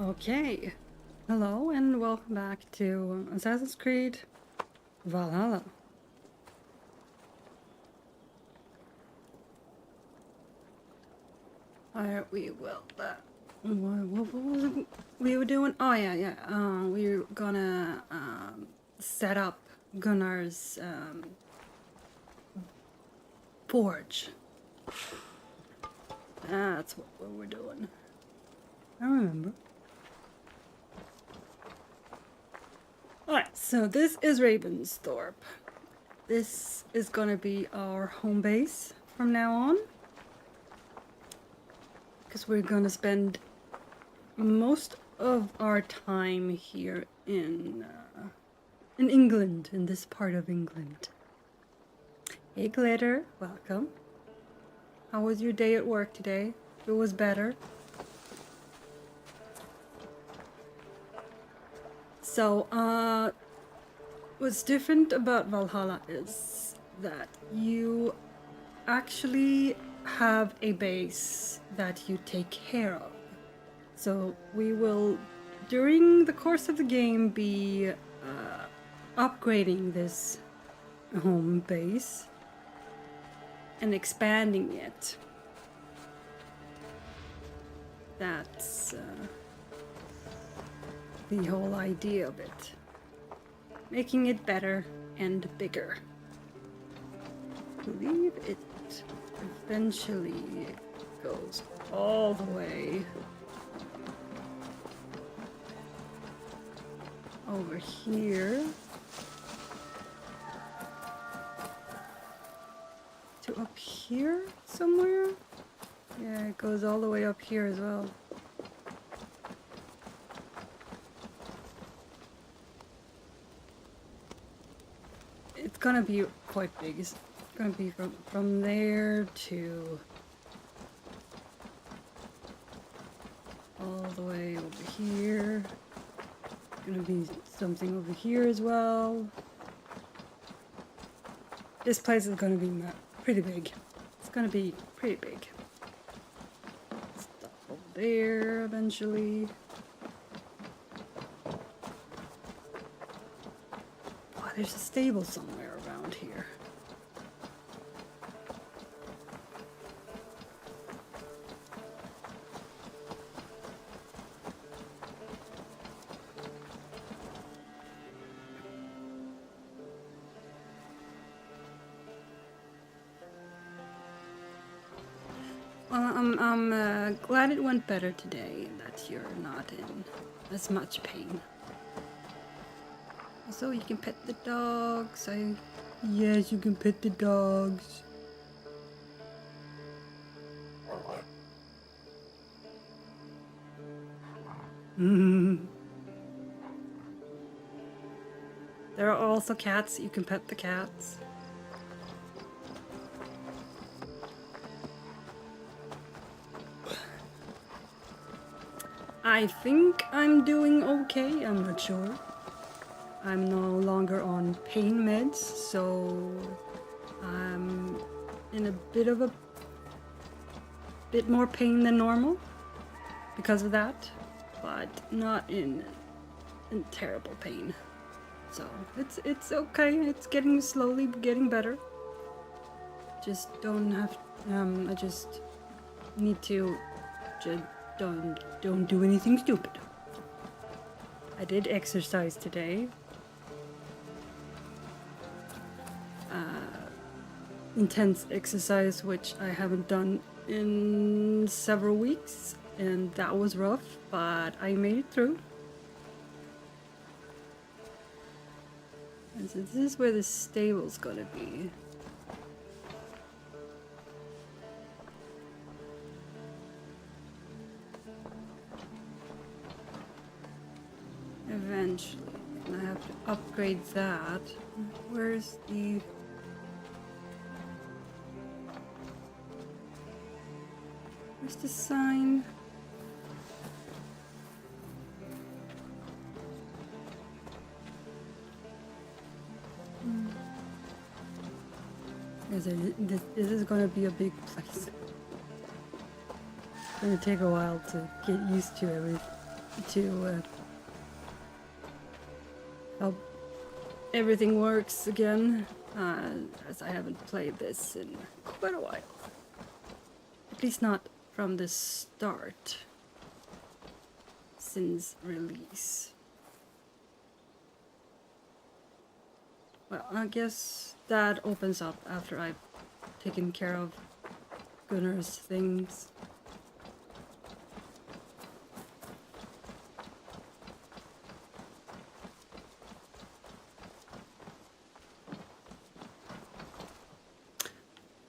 Okay, hello and welcome back to Assassin's Creed Valhalla. Alright, what was it we were doing? Oh yeah. We were gonna set up Gunnar's forge. That's what we were doing. I remember. Alright, so this is Ravensthorpe. This is gonna be our home base from now on. Because we're gonna spend most of our time here in England, in this part of England. Hey Glitter, welcome. How was your day at work today? It was better. So, what's different about Valhalla is that you actually have a base that you take care of. So we will, during the course of the game, be upgrading this home base and expanding it. That's the whole idea of it. Making it better and bigger. I believe it eventually goes all the way over here to up here somewhere. Yeah, it goes all the way up here as well. It's gonna be quite big. It's gonna be from there to all the way over here. Gonna be something over here as well. This place is gonna be pretty big. It's gonna be pretty big. Stuff over there eventually. Oh, there's a stable somewhere around here. Well, I'm glad it went better today and that you're not in as much pain. Also, you can pet the dogs. Yes, you can pet the dogs. There are also cats. You can pet the cats. I think I'm doing okay. I'm not sure. I'm no longer on pain meds, so I'm in a bit more pain than normal because of that, but not in terrible pain. So it's okay. It's slowly getting better. Just don't have. I just need to don't do anything stupid. I did exercise today. Intense exercise, which I haven't done in several weeks, and that was rough, but I made it through. And so this is where the stable's gonna be. Eventually, and I have to upgrade that. Where's the... Where's the sign? This is gonna be a big place. It's gonna take a while to get used to everything. to how everything works again, as I haven't played this in quite a while. At least not from the start, since release. Well, I guess that opens up after I've taken care of Gunnar's things.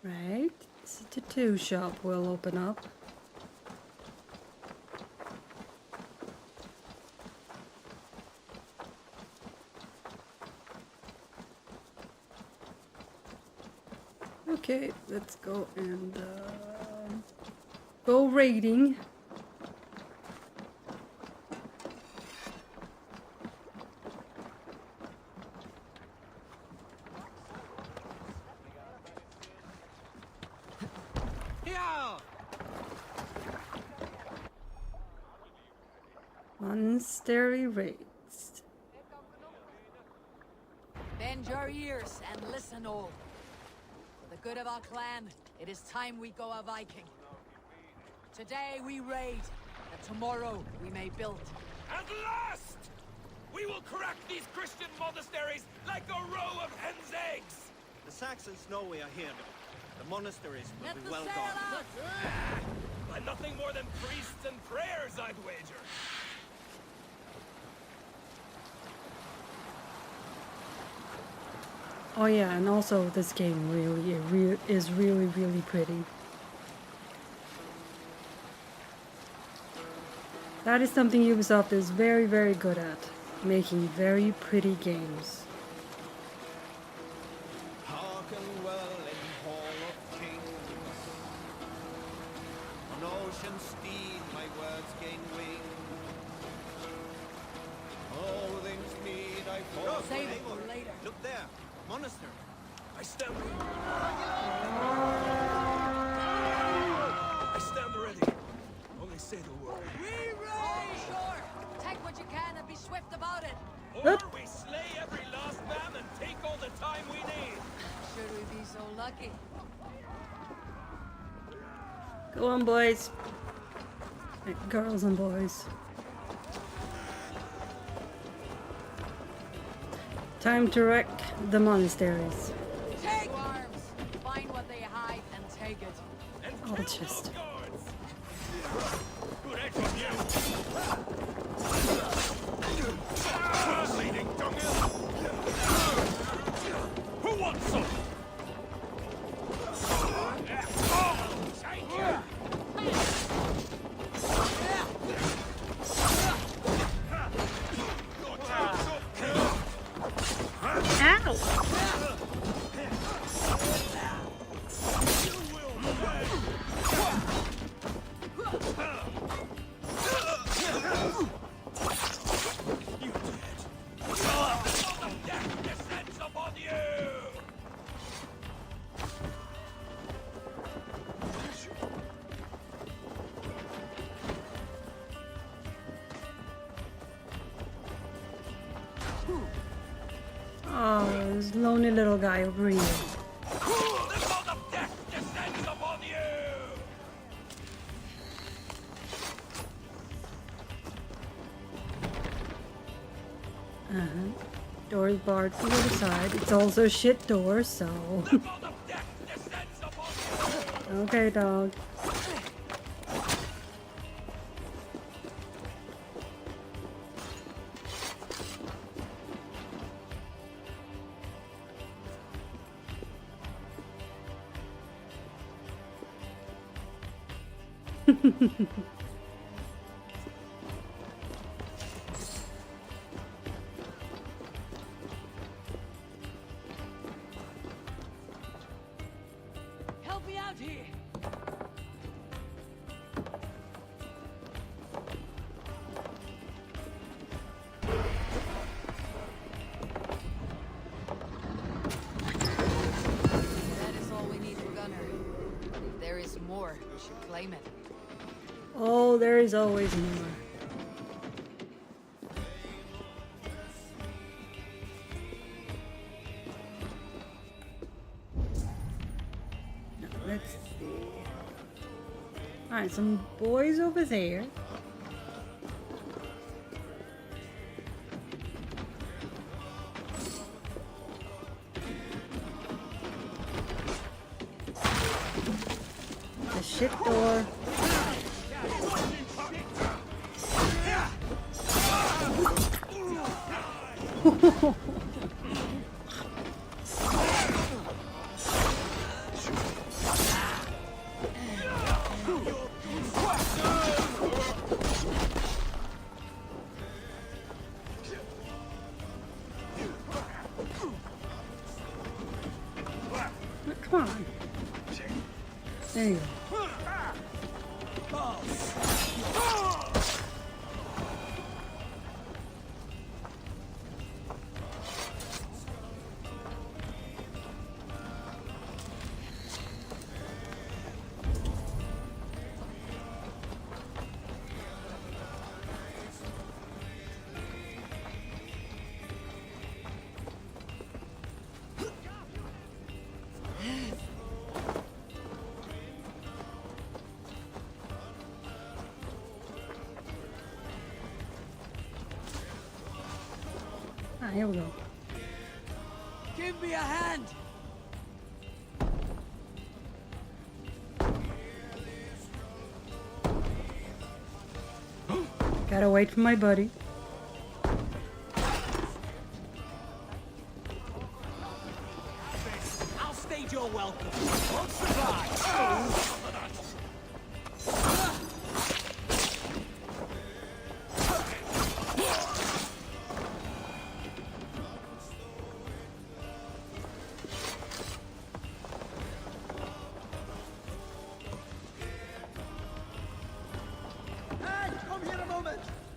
Right, so the tattoo shop will open up. Okay, let's go and go raiding. Monastery raids. Bend your ears and listen all. For the good of our clan, it is time we go a Viking. Today we raid, that tomorrow we may build. At last! We will crack these Christian monasteries like a row of hen's eggs! The Saxons know we are here. The monasteries will Let be the well sail guarded. out! By nothing more than priests and prayers, I'd wager. Oh yeah, and also this game is really pretty. That is something Ubisoft is very good at, making very pretty games. Hearken well in hall of kings. On ocean steed my words gain wing. All things meet I fall. Save it for later. Look there, monastery. I stand ready. Only say the word. We raid! Sure! Take what you can and be swift about it! Or we slay every last man and take all the time we need. Should we be so lucky? Go on, boys. Girls and boys. Time to wreck the monasteries. Take arms! Find what they hide and take it. And I'll kill just- those guards. Good egg on you. Bleeding dunghill. Who wants some? Thank you. Your time's up, kid. Ow! You will pay. You did. Death descends upon you. Oh, this lonely little guy over here. The god of death descends upon you. Door is barred from the other side. It's also a shit door, so... The god of death descends upon you. Okay, dog. Help me out here! That is all we need for Gunnar. If there is more, we should claim it. Oh, there is always more. Alright, some boys over there. The ship door. Come on. There you go. Ah, here we go. Give me a hand! Gotta wait for my buddy. I'll stage your welcome. Won't survive.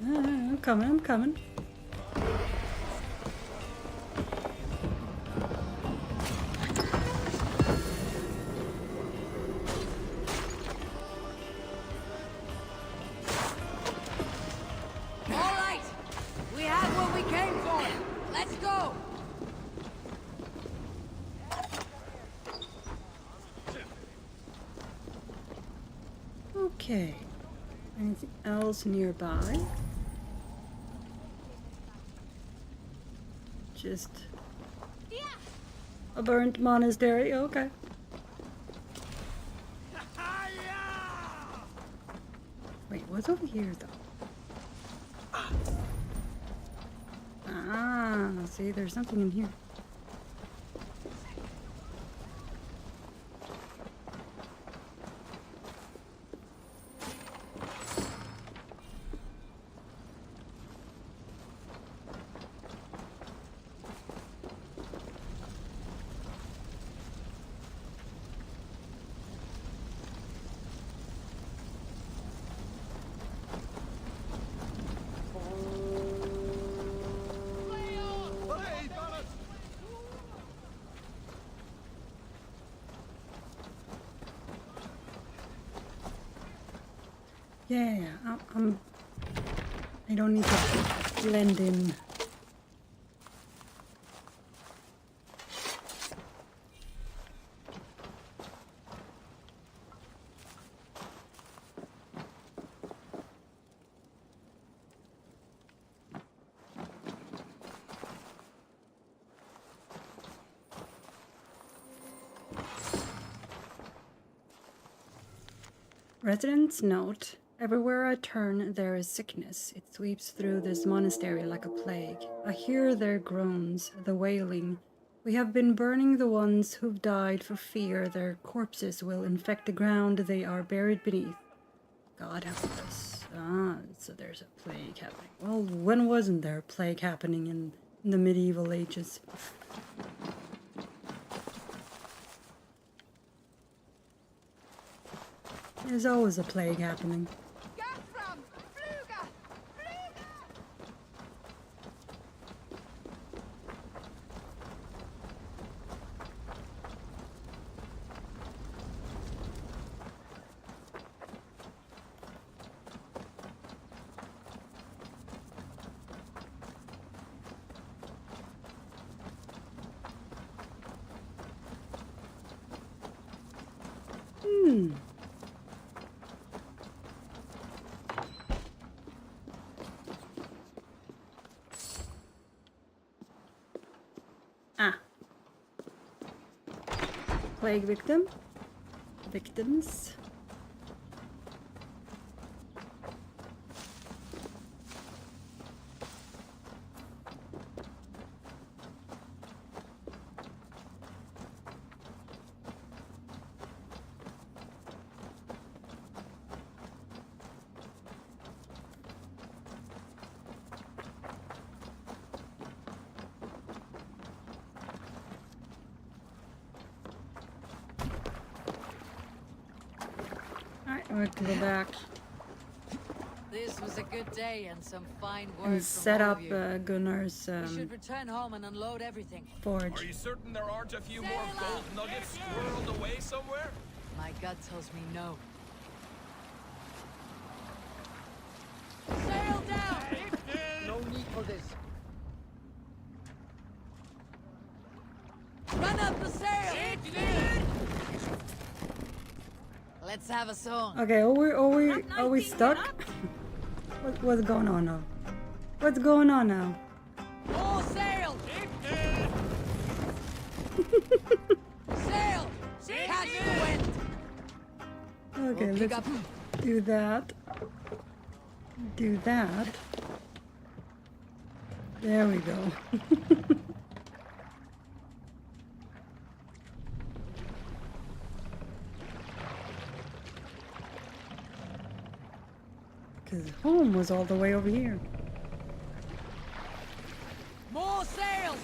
I'm coming, I'm coming. All right! We have what we came for! Let's go! Okay. Anything else nearby? Just a burnt monastery, okay. Wait, what's over here though? Ah, see, there's something in here. Yeah, I don't need to blend in. Residents note, everywhere I turn there is sickness. It sweeps through this monastery like a plague. I hear their groans, the wailing. We have been burning the ones who've died for fear their corpses will infect the ground they are buried beneath. God help us. Ah, so there's a plague happening. Well, when wasn't there a plague happening in the medieval ages? There's always a plague happening. plague victims. Alright, we have to go back This was a good day and some fine work and from set all up of you. Gunnar's We should return home and unload everything. forge. Are you certain there aren't a few more Sail gold up! nuggets squirreled away somewhere? My gut tells me no. Sail down! No need for this. Run up the sail! Let's have a song. Okay, are we stuck? What's going on now? What's going on now? All sail! Sail! Catch the wind! Okay, We'll pick let's up. do that. Do that. There we go. Because home was all the way over here. More sails!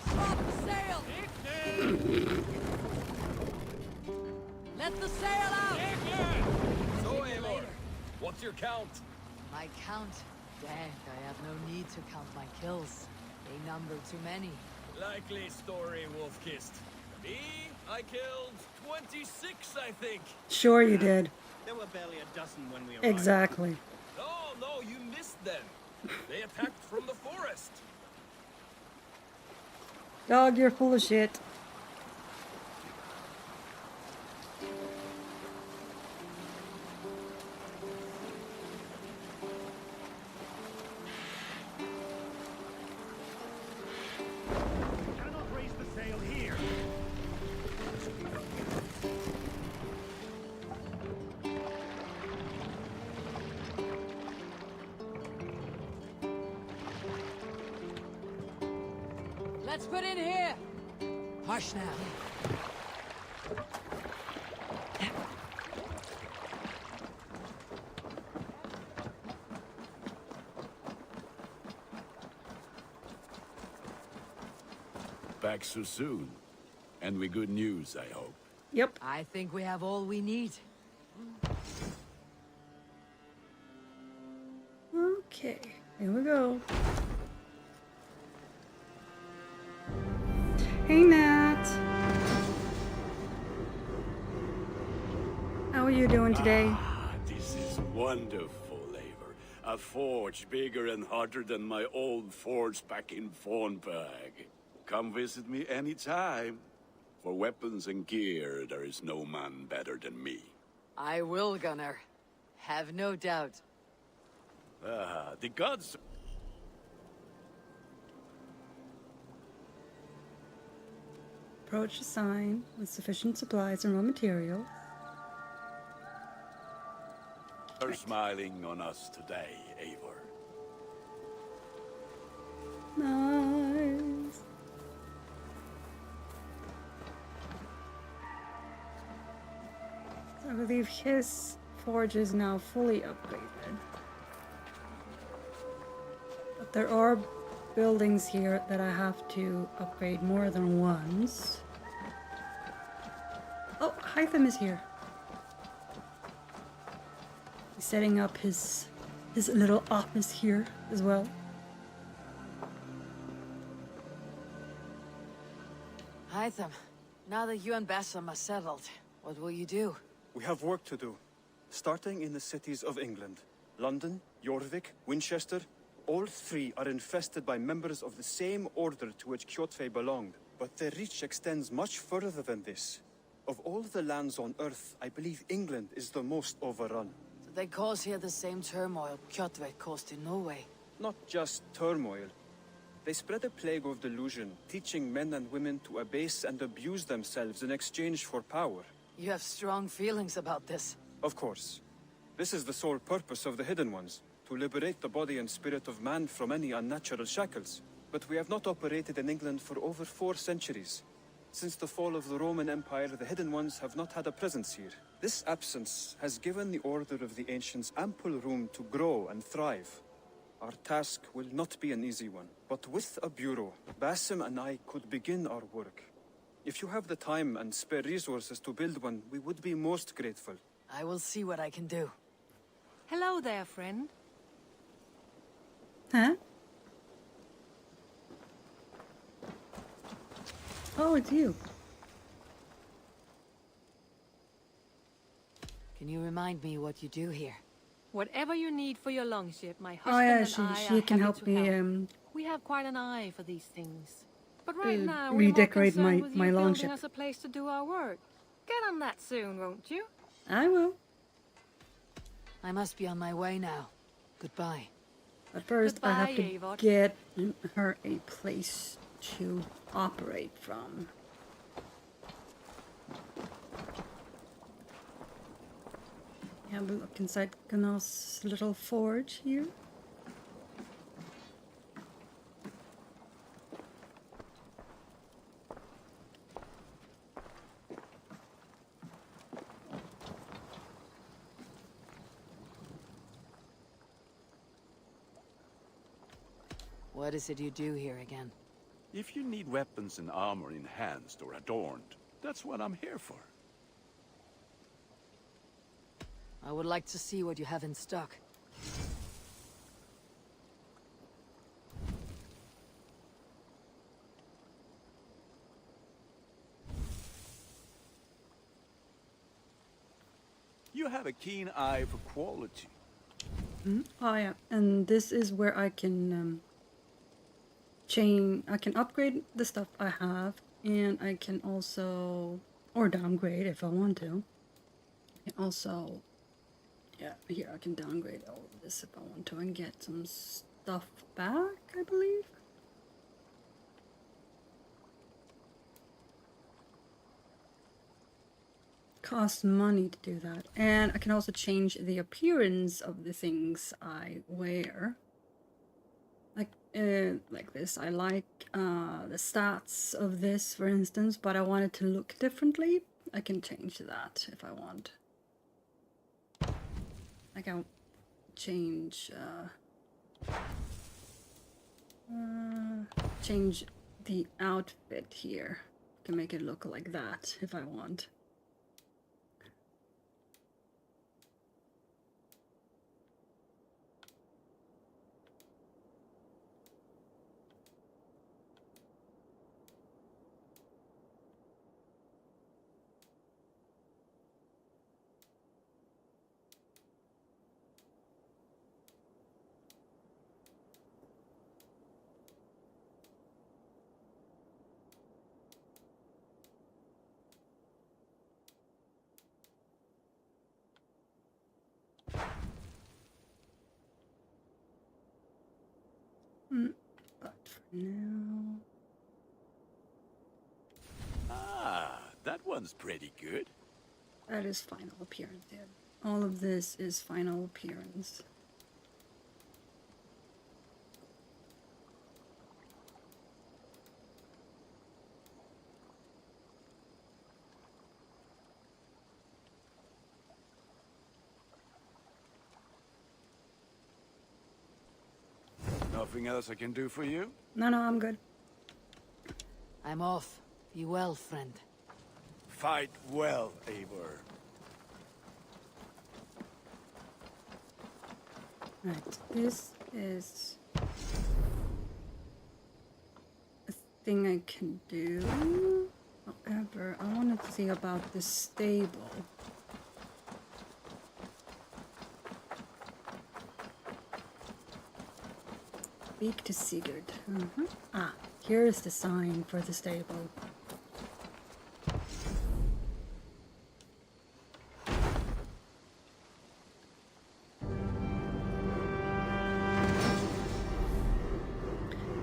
Stop the sail! Let the sail out! So, Eivor, what's your count? My count? Dang, I have no need to count my kills. They number too many. Likely story, Wolf-Kissed. Me, I killed 26, I think. Sure you did. There were barely a dozen when we arrived. Exactly. No, you missed them. They attacked from the forest. Dog, you're full of shit. Cannot raise the sail here. Let's put in here! Hush now. Back so soon. And with good news, I hope. Yep. I think we have all we need. Okay, here we go. Hey, Nat. How are you doing today? Ah, this is wonderful, Eivor. A forge bigger and hotter than my old forge back in Fornberg. Come visit me anytime. For weapons and gear, there is no man better than me. I will, Gunnar. Have no doubt. Ah, the gods... Approach the sign with sufficient supplies and raw material. are smiling on us today, Eivor. Nice. I believe his forge is now fully upgraded. But there are buildings here that I have to upgrade more than once. Oh, Hytham is here. He's setting up his little office here as well. Hytham, now that you and Bassam are settled, what will you do? We have work to do, starting in the cities of England. London, Jorvik, Winchester, all three are infested by members of the same order to which Kjotve belonged. But their reach extends much further than this. Of all the lands on Earth, I believe England is the most overrun. So they cause here the same turmoil Kjotve caused in Norway. Not just turmoil. They spread a plague of delusion, teaching men and women to abase and abuse themselves in exchange for power. You have strong feelings about this. Of course. This is the sole purpose of the Hidden Ones, to liberate the body and spirit of man from any unnatural shackles. But we have not operated in England for over 4 centuries. Since the fall of the Roman Empire, the Hidden Ones have not had a presence here. This absence has given the Order of the Ancients ample room to grow and thrive. Our task will not be an easy one, but with a bureau, Basim and I could begin our work. If you have the time and spare resources to build one, we would be most grateful. I will see what I can do. Hello there, friend. Huh? Oh, it's you. Can you remind me what you do here? Whatever you need for your longship, my Oh husband yeah, and she I she are can happy help to me help. We have quite an eye for these things. But right now, we're more redecorate concerned my with my you building longship. us a place to do our work. Get on that soon, won't you? I will. I must be on my way now. Goodbye. But first, I have Goodbye, to Eivor. get her a place to operate from. Have a look inside Gunnar's little forge here. What is it you do here again? If you need weapons and armor enhanced or adorned, that's what I'm here for. I would like to see what you have in stock. You have a keen eye for quality. Oh yeah, and this is where I can I can upgrade the stuff I have, and I can also, or downgrade if I want to. I can also, yeah, here I can downgrade all of this if I want to and get some stuff back, I believe. Costs money to do that, and I can also change the appearance of the things I wear. Like this. I like the stats of this, for instance, but I want it to look differently. I can change that if I want. I can change change the outfit here. I can make it look like that if I want. But for now... Ah, that one's pretty good. That is final appearance, yeah. All of this is final appearance. Nothing else I can do for you? No, I'm good. I'm off. Be well, friend. Fight well, Eivor. Right, this is a thing I can do. However, I wanted to see about the stable. Speak to Sigurd. Ah, here's the sign for the stable.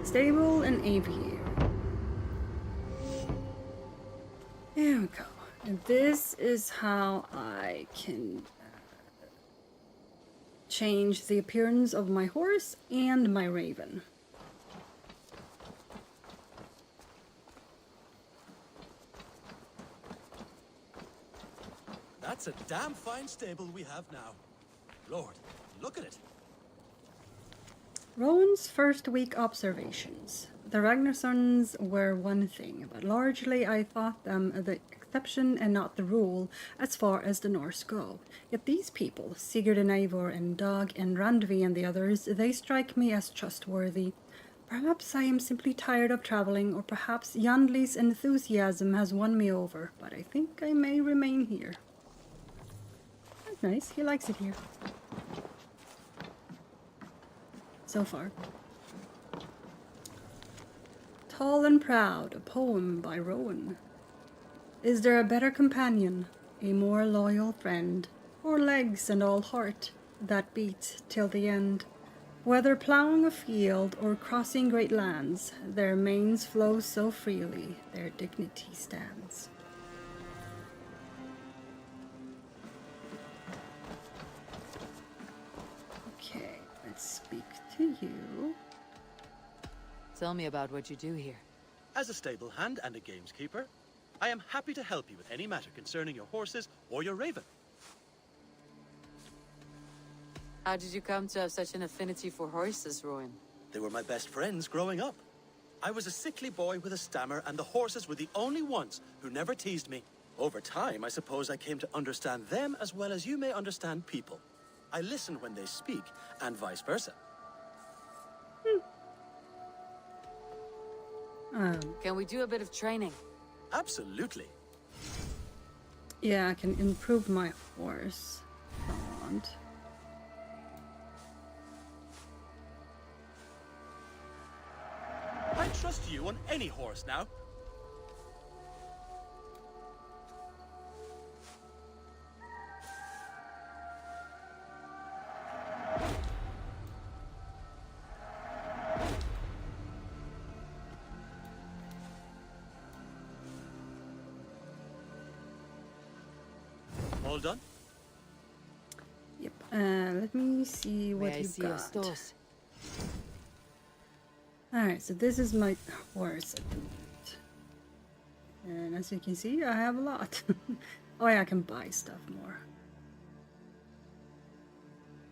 Stable and aviary. There we go. And this is how I can change the appearance of my horse and my raven. That's a damn fine stable we have now. Lord, look at it. Rowan's first week observations. The Ragnarsons were one thing, but largely I thought them the exception and not the rule as far as the Norse go. Yet these people, Sigurd and Eivor and Dag and Randvi and the others, they strike me as trustworthy. Perhaps I am simply tired of traveling, or perhaps Yandli's enthusiasm has won me over, but I think I may remain here. That's nice, he likes it here. So far. Tall and Proud, a poem by Rowan. Is there a better companion, a more loyal friend, or legs and all heart that beat till the end? Whether ploughing a field or crossing great lands, their manes flow so freely, their dignity stands. Okay, let's speak to you. Tell me about what you do here. As a stable hand and a gameskeeper, I am happy to help you with any matter concerning your horses or your raven. How did you come to have such an affinity for horses, Rowan? They were my best friends growing up. I was a sickly boy with a stammer, and the horses were the only ones who never teased me. Over time, I suppose I came to understand them as well as you may understand people. I listen when they speak, and vice versa. Can we do a bit of training? Absolutely. Yeah, I can improve my horse if I want. I trust you on any horse now. All done? Yep. Let me see what May I you've see your got. stores? Alright, so this is my horse at the moment. And as you can see, I have a lot. Oh yeah, I can buy stuff more.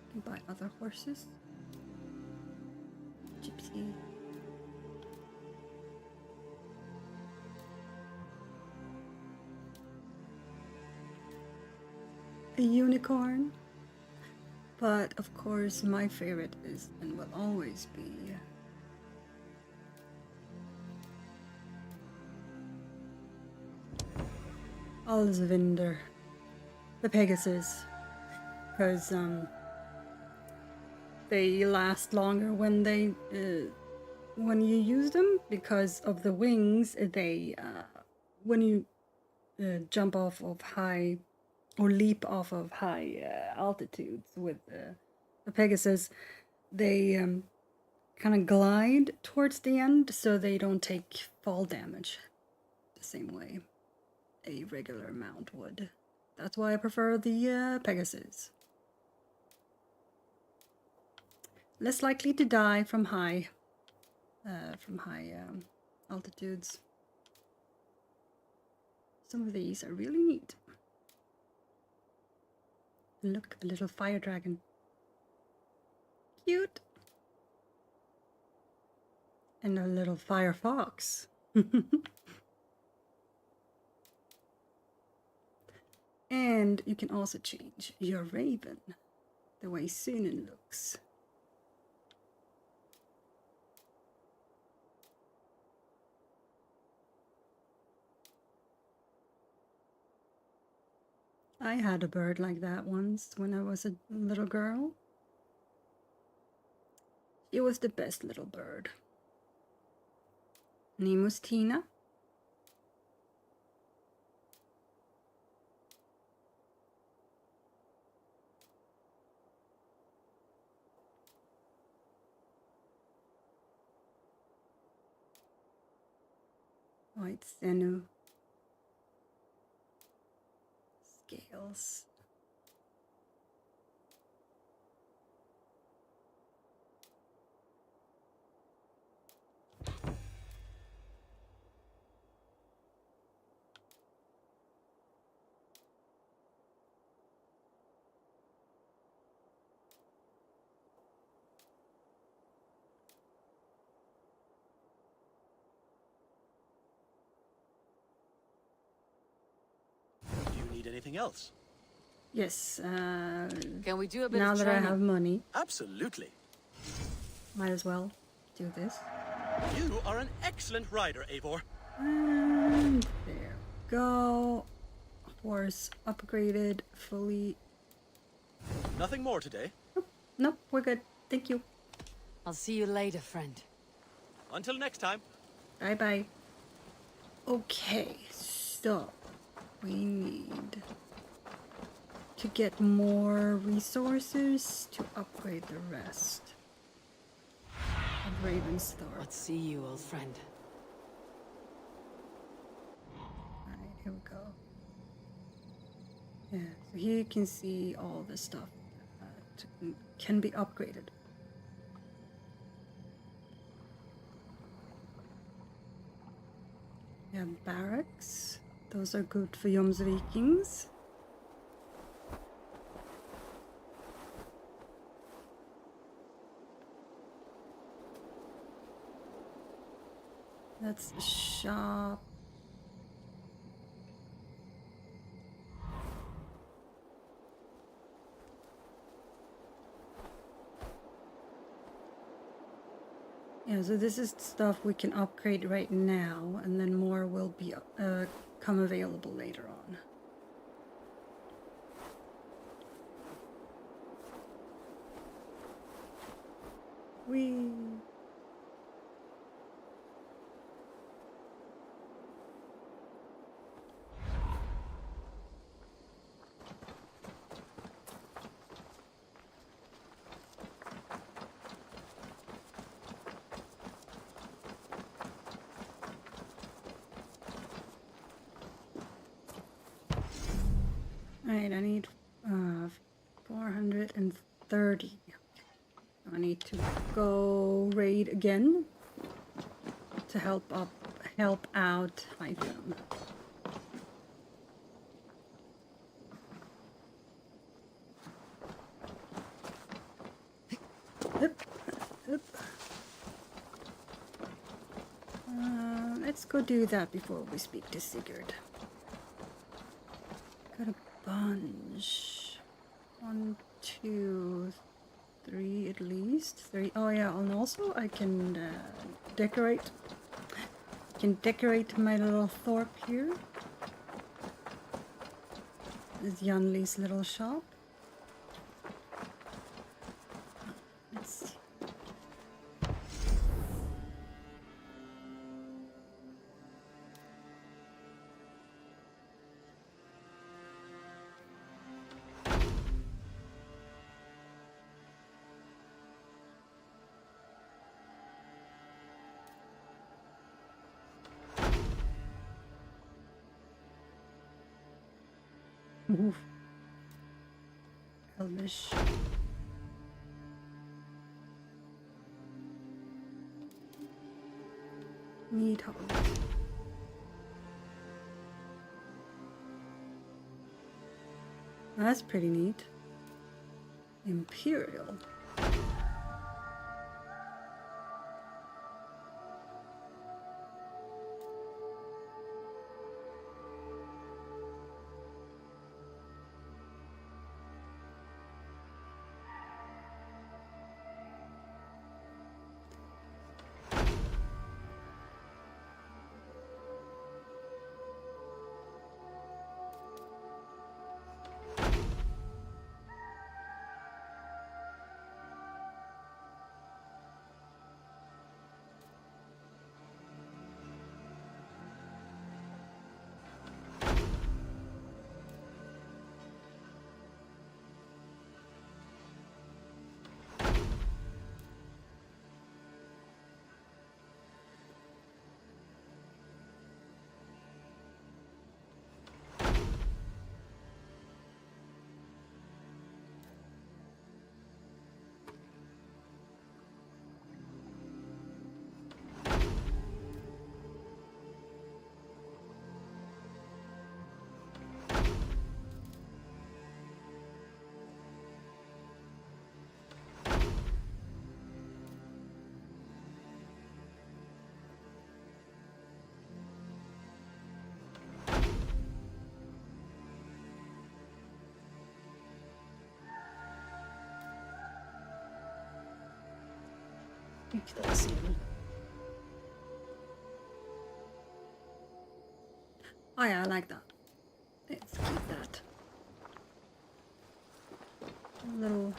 I can buy other horses. Gypsy. A unicorn. But of course my favorite is and will always be Alsvinder, the Pegasus, because they last longer when they when you use them because of the wings. They when you jump off of high or leap off of high altitudes with the Pegasus, they kind of glide towards the end, so they don't take fall damage the same way a regular mount would. That's why I prefer the Pegasus. Less likely to die from high altitudes. Some of these are really neat. Look, a little fire dragon. Cute. And a little fire fox. And you can also change your raven, the way Sunan looks. I had a bird like that once when I was a little girl. She was the best little bird. Name was Tina. White sinew. Scales. Do you need anything else? Yes, Can we do a bit now of that training? I have money, Absolutely. might as well do this. You are an excellent rider, Eivor. And there we go. Horse upgraded fully. Nothing more today. Nope, we're good. Thank you. I'll see you later, friend. Until next time. Bye bye. Okay, so we need to get more resources to upgrade the rest of Ravensthorpe. Let's see you, old friend. Alright, here we go. Yeah, so here you can see all the stuff that can be upgraded. Yeah, barracks. Those are good for Jomsvikings. That's the shop. Yeah, so this is stuff we can upgrade right now, and then more will be come available later on. Whee! Alright, I need 430. I need to go raid again to help out Hytham. Let's go do that before we speak to Sigurd. Got a bunch. 1, 2, 3 at least. 3. Oh yeah, and also I can decorate. My little Thorpe here. This is Ann-Louise's little shop. Let's see. Oof. Elvish. Meat hogs. That's pretty neat. Imperial. You can see him. Oh yeah, I like that. Let's keep that. Little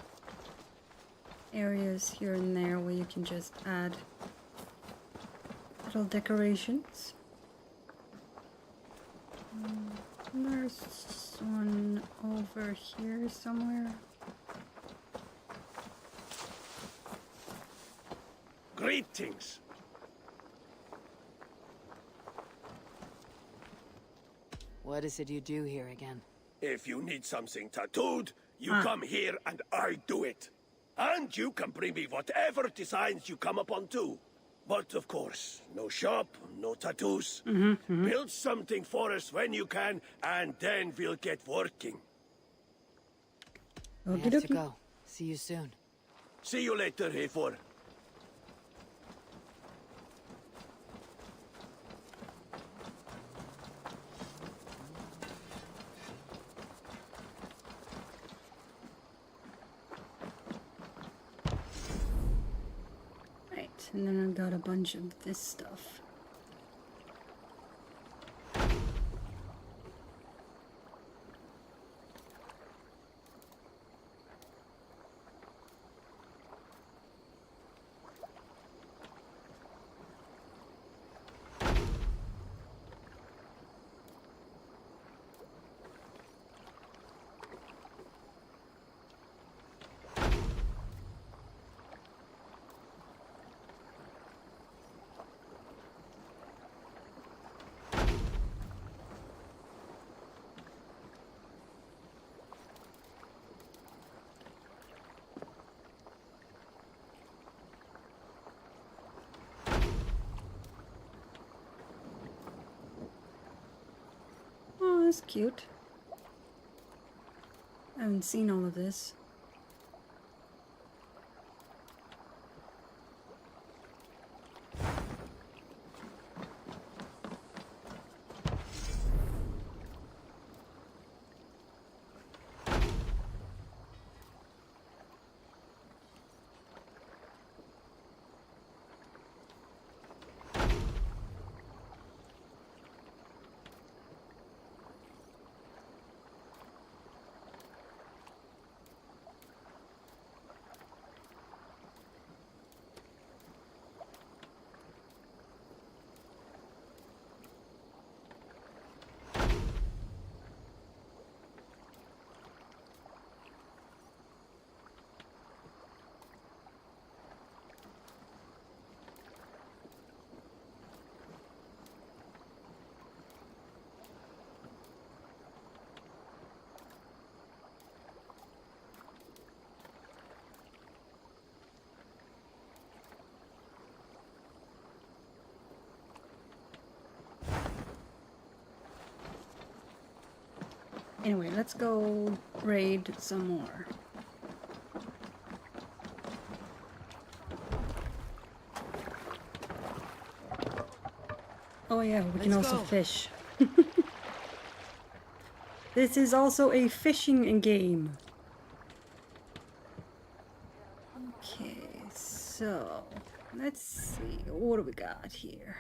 areas here and there where you can just add little decorations. There's one over here somewhere. Greetings. What is it you do here again? If you need something tattooed, you come here and I do it. And you can bring me whatever designs you come upon too. But of course, no shop, no tattoos. Build something for us when you can, and then we'll get working. I have to go. See you soon. See you later, Heifor. Right, and then I've got a bunch of this stuff. Oh, that's cute. I haven't seen all of this. Anyway, let's go raid some more. Oh yeah, we can also fish. This is also a fishing game. Okay, so let's see, what do we got here?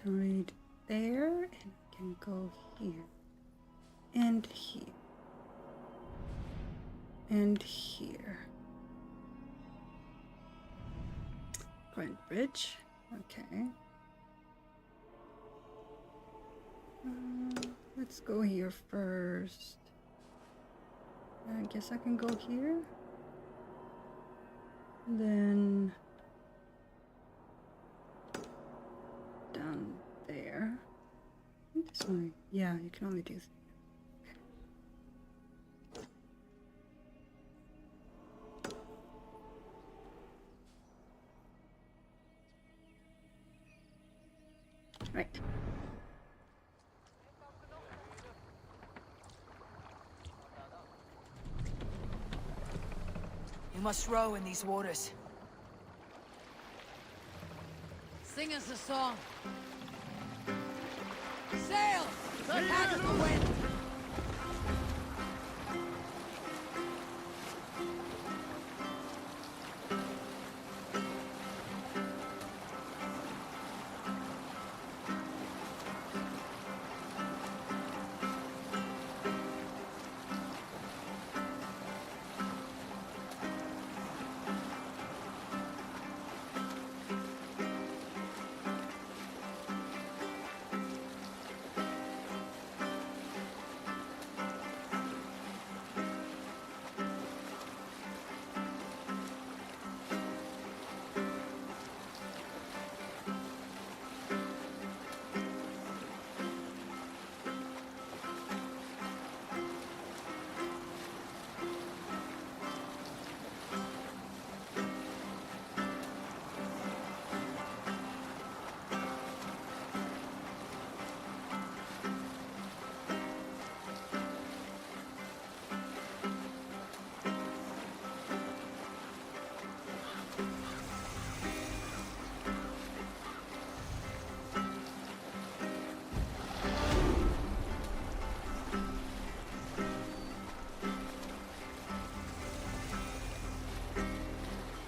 Can read there, and I can go here, and here, and here. Grand Bridge, okay. Let's go here first. I guess I can go here. Then down there. This one, yeah, you can only do. Right. You must row in these waters. See Sing us a song. Sail! Catch the wind!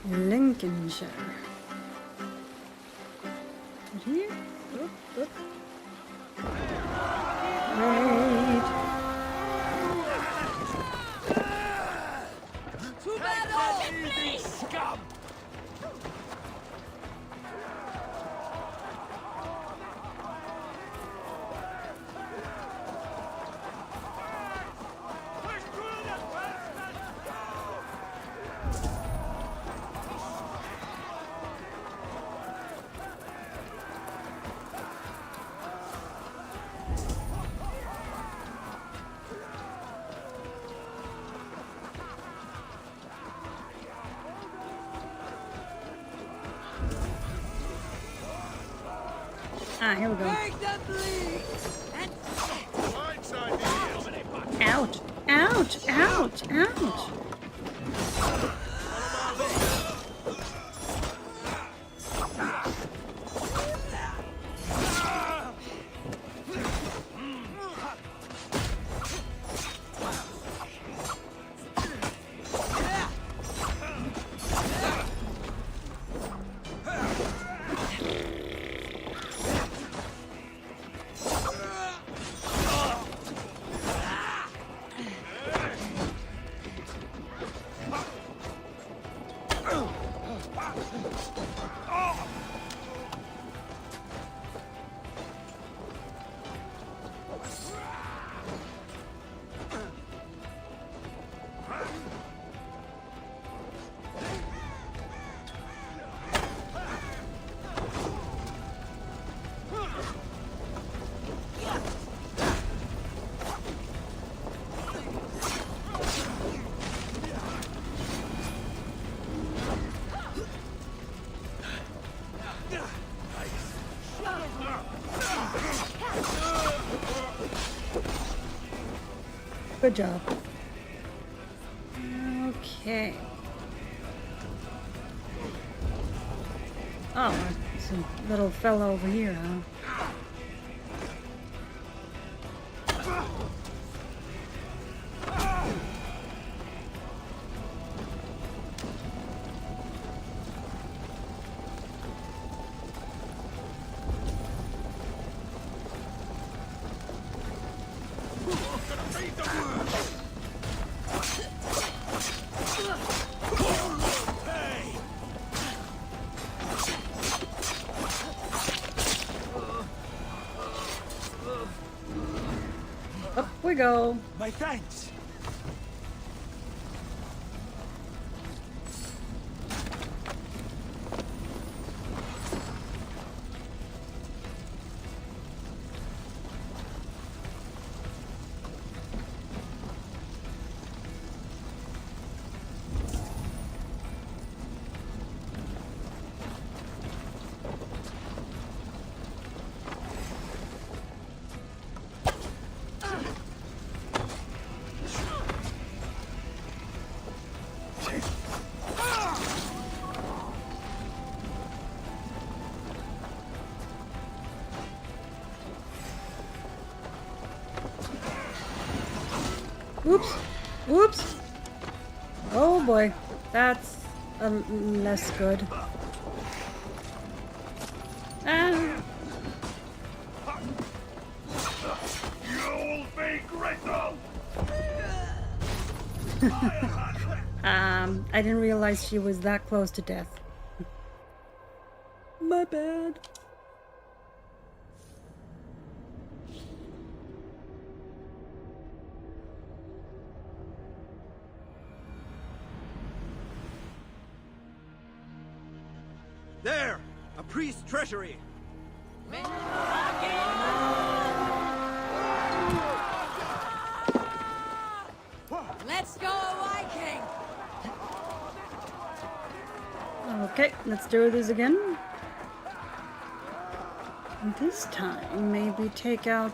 Lincolnshire. Here? Oop. Wait. To battle! Scum! Ah, here we go. Make them bleed! And Ouch! Ouch! Ouch! Ouch! Good job. Okay. Oh, it's a little fella over here, huh? Up we go. My thanks. Oops. Oops. Oh boy. That's less good. Ah. You'll be grateful! I didn't realize she was that close to death. My bad. There! A priest's treasury! Let's go, Viking! Okay, let's do this again. And this time, maybe take out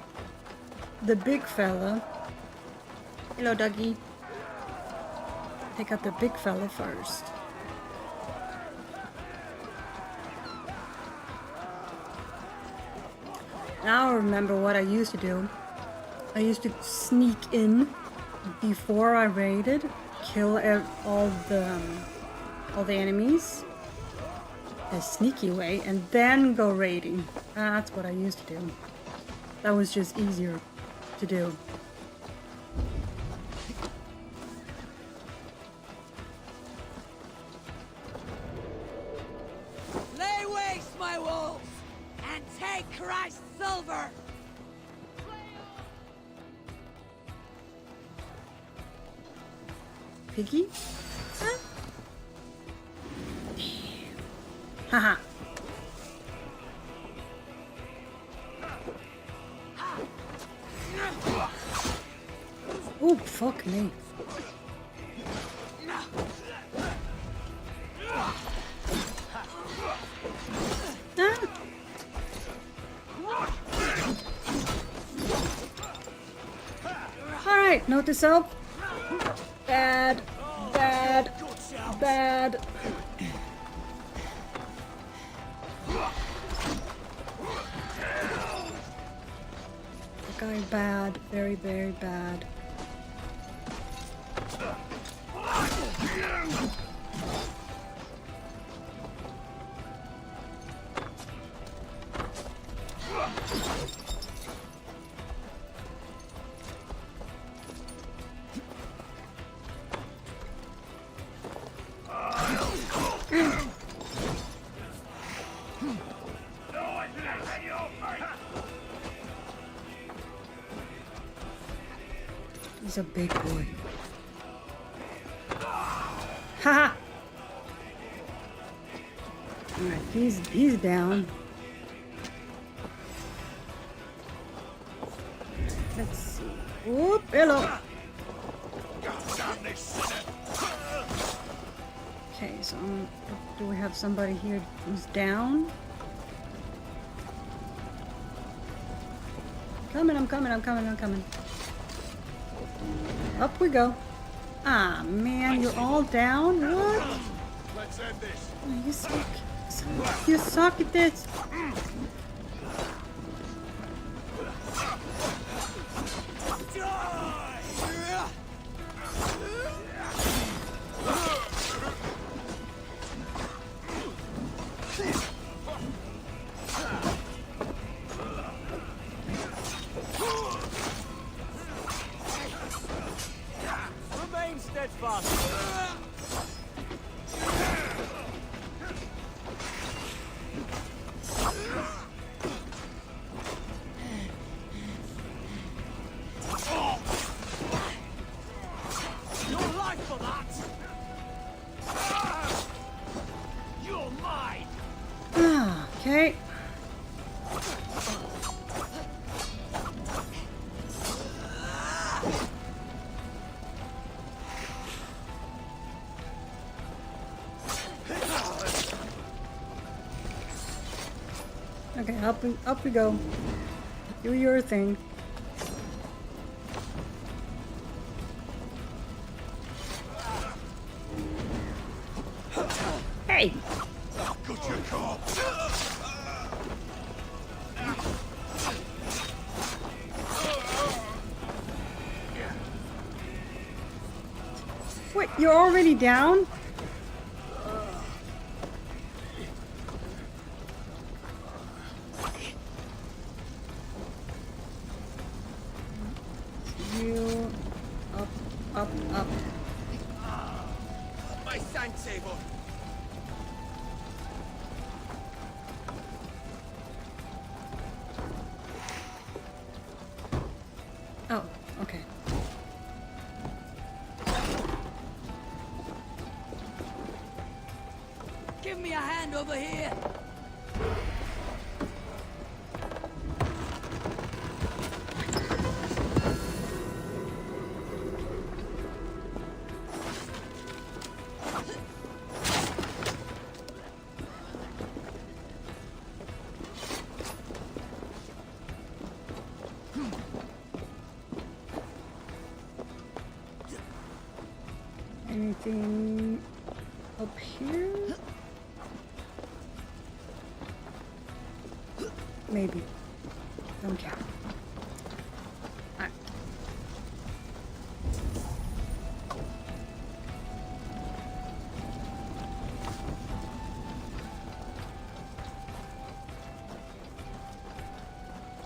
the big fella. Hello, doggy. Take out the big fella first. Now I remember what I used to do. I used to sneak in before I raided, kill all the enemies a sneaky way, and then go raiding. That's what I used to do. That was just easier to do. Lay waste my wolves and take Christ's silver! Piggy? Huh? Haha. Oh, fuck me. Ah. Alright, note to self. Bad, bad, bad. The guy bad, very, very bad. He's a big boy. Haha! Alright, he's down. Let's see. Whoop, hello! Okay, so do we have somebody here who's down? I'm coming. Up we go. Ah, man, you're all down? What? Let's end this. Oh, you suck. You suck at this. Remain steadfast! Your life for that! You're mine! Ah, okay. Okay, up we go. Do your thing. Hey! Got your corpse. You're already down? You up, up, up. My sank saver. Oh, okay. Give me a hand over here. Anything up here? Maybe. Don't care. Alright.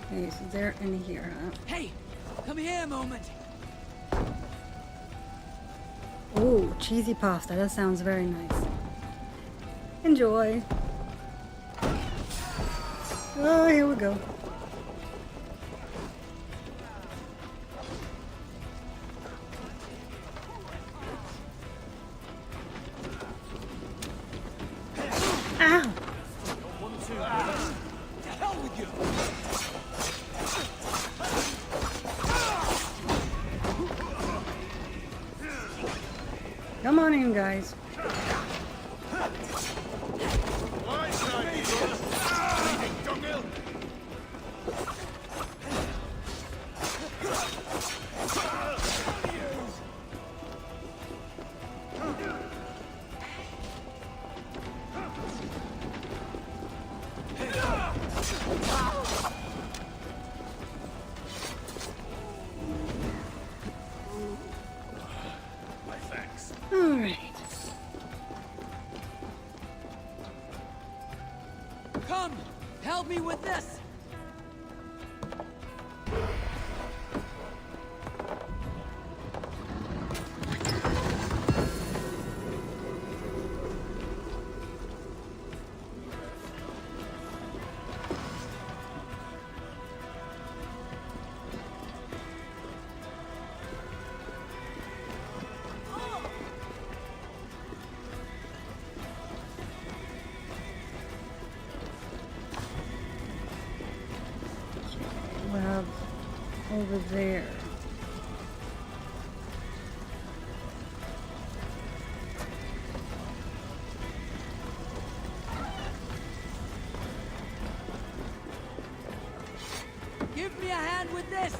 Okay, so they're in here, huh? Hey, come here a moment. Oh, cheesy pasta. That sounds very nice. Enjoy. Oh, here we go. Ow! To hell with you. Come on in, guys. All right. Come, help me with this. We have over there. Give me a hand with this.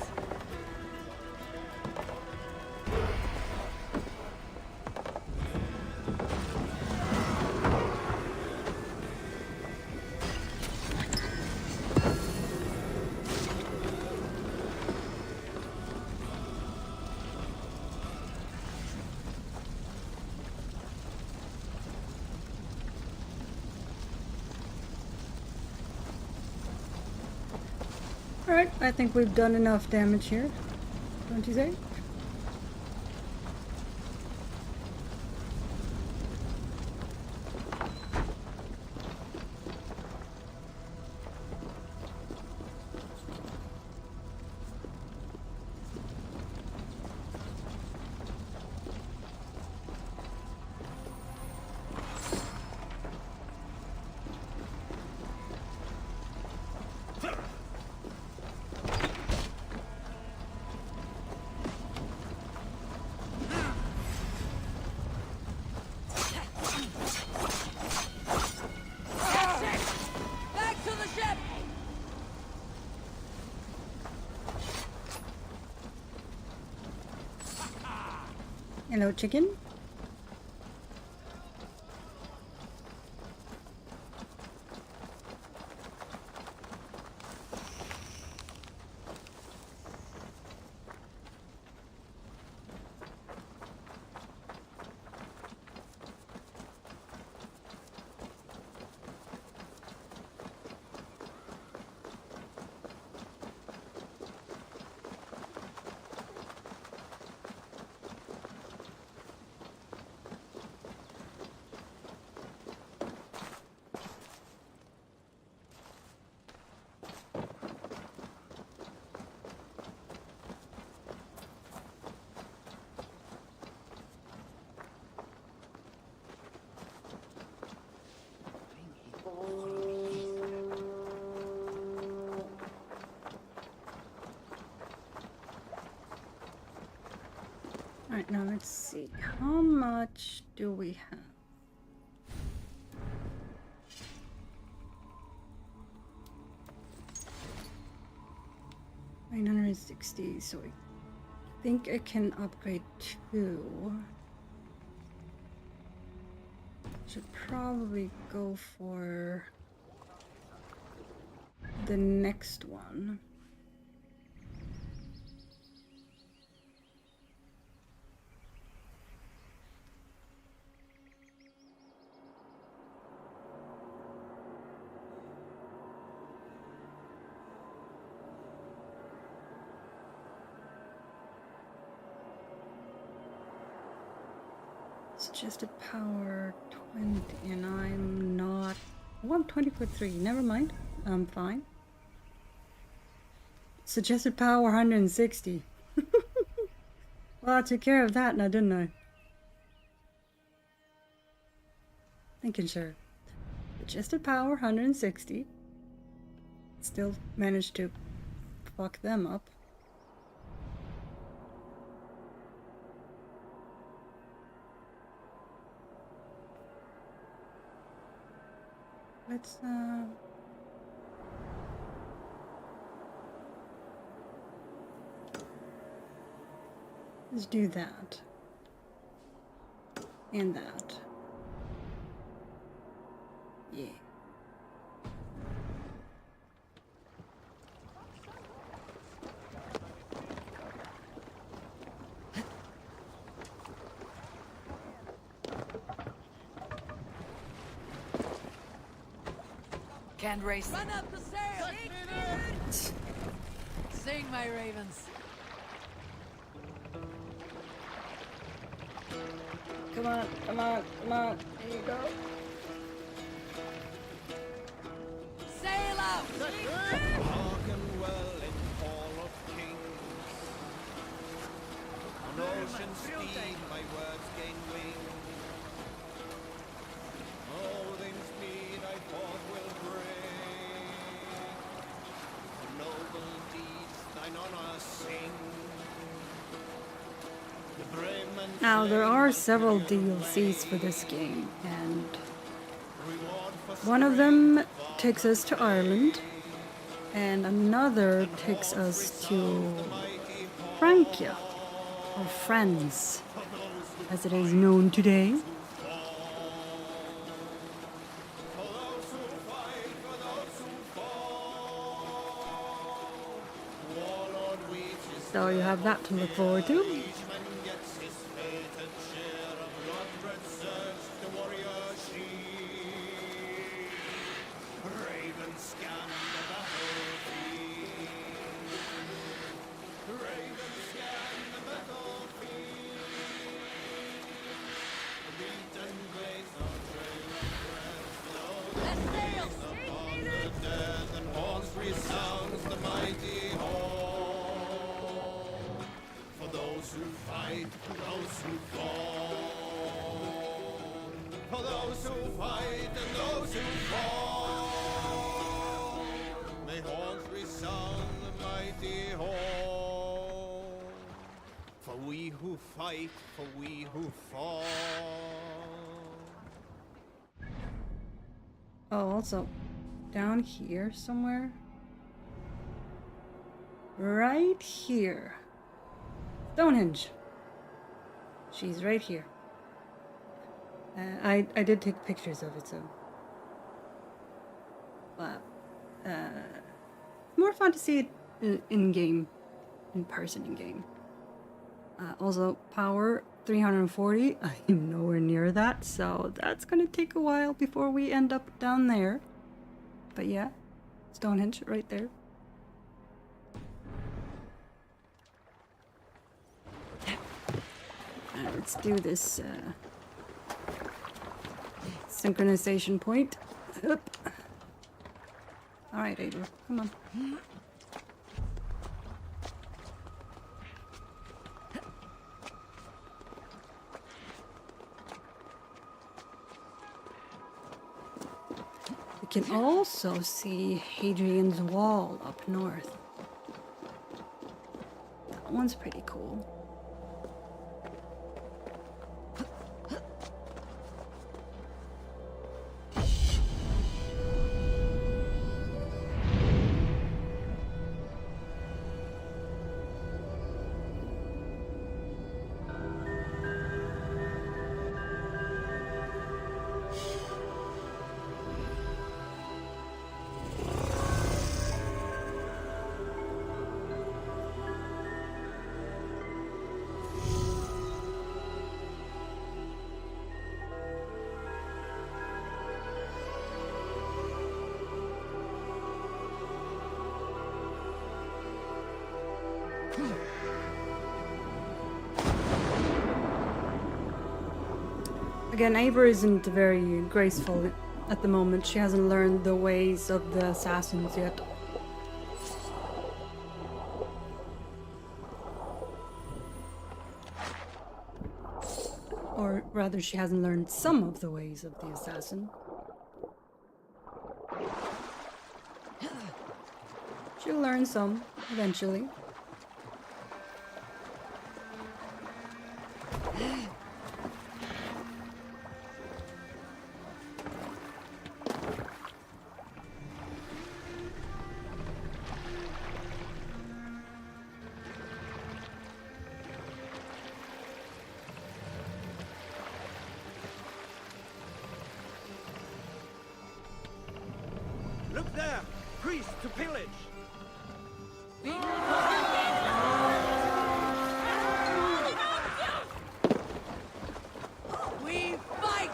Alright, I think we've done enough damage here. Don't you say? That's it. Back to the ship. Hello, chicken. Let's see, how much do we have? $960, so I think I can upgrade 2. Should probably go for the next one. Suggested power 20, and I'm not. Oh, I'm 20 for 3. Never mind. I'm fine. Suggested power 160. Well, I took care of that now, didn't I? Thinking sure. Suggested power 160. Still managed to fuck them up. Let's do that. And that. Yeah. Can't race. Run up the sail! Sing, my ravens. Come on, come on, come on. There you go. Sail out! Hearken well in hall of kings. On ocean steed my words gain wing. Odin's mead I thought will bring. For noble deeds thine honor sing. The brave men Now, there slain are by several Tyrion DLCs for reign. this game, and Reward for one of strength them and takes us to Ireland, and another takes us to Francia, or France, as it is known today. So you have that to look forward to. Fight for we who fall. Oh, also, down here somewhere. Right here. Stonehenge. She's right here. I did take pictures of it, so. But, more fun to see it in game, in person in game. Also, power 340. I'm nowhere near that, so that's gonna take a while before we end up down there. But yeah, Stonehenge right there. Let's do this synchronization point. Oop. All right, Adel, come on. You can also see Hadrian's Wall up north. That one's pretty cool. Again, Ava isn't very graceful at the moment. She hasn't learned the ways of the assassins yet. Or rather, she hasn't learned some of the ways of the assassin. She'll learn some eventually. Look there! Priest to pillage! We fight!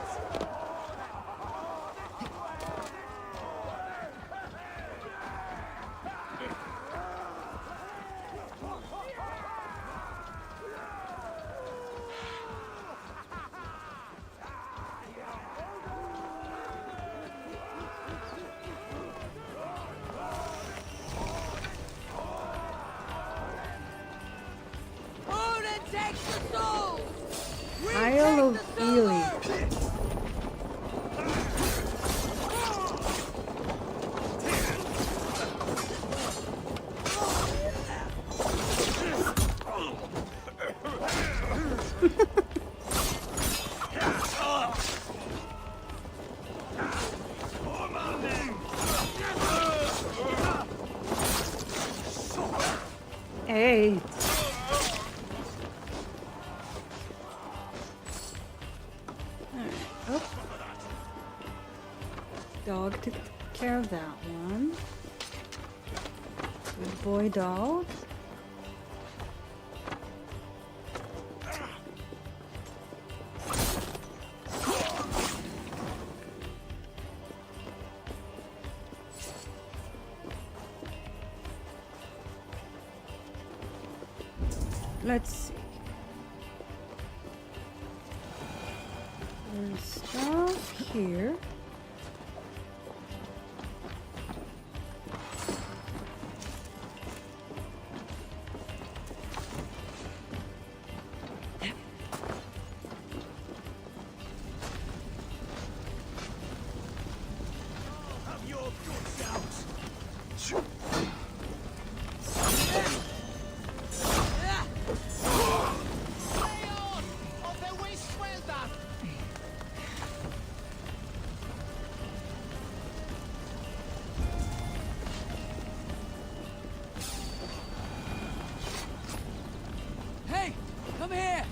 Odin takes the souls! We Isle take of the Ely. silver! Hey. Alright. Oh. Dog took care of that one. Good boy, dog. Let's see. There's stuff here. Have your goods out! Hey, come here!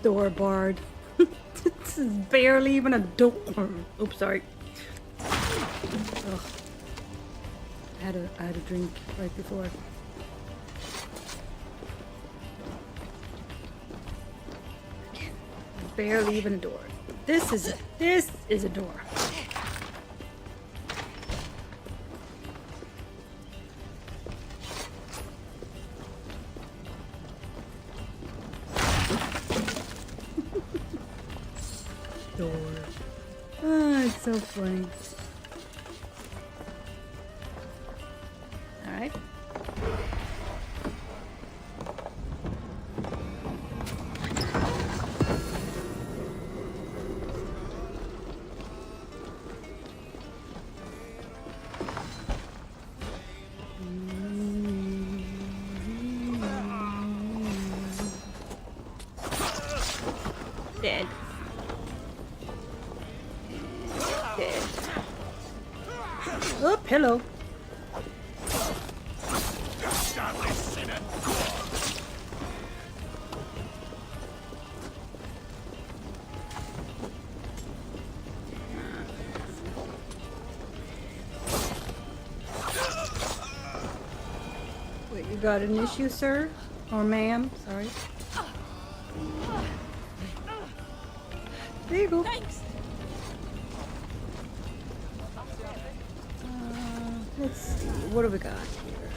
Door barred. This is barely even a door. Oops, sorry. Ugh. I had a drink right before. Barely even a door. This is a door. Door. Ah, it's so funny. All right. Dead. Dead. Oh, hello. Wait, you got an issue, sir? Or ma'am? Sorry. There you go. Thanks. Let's see. What do we got here?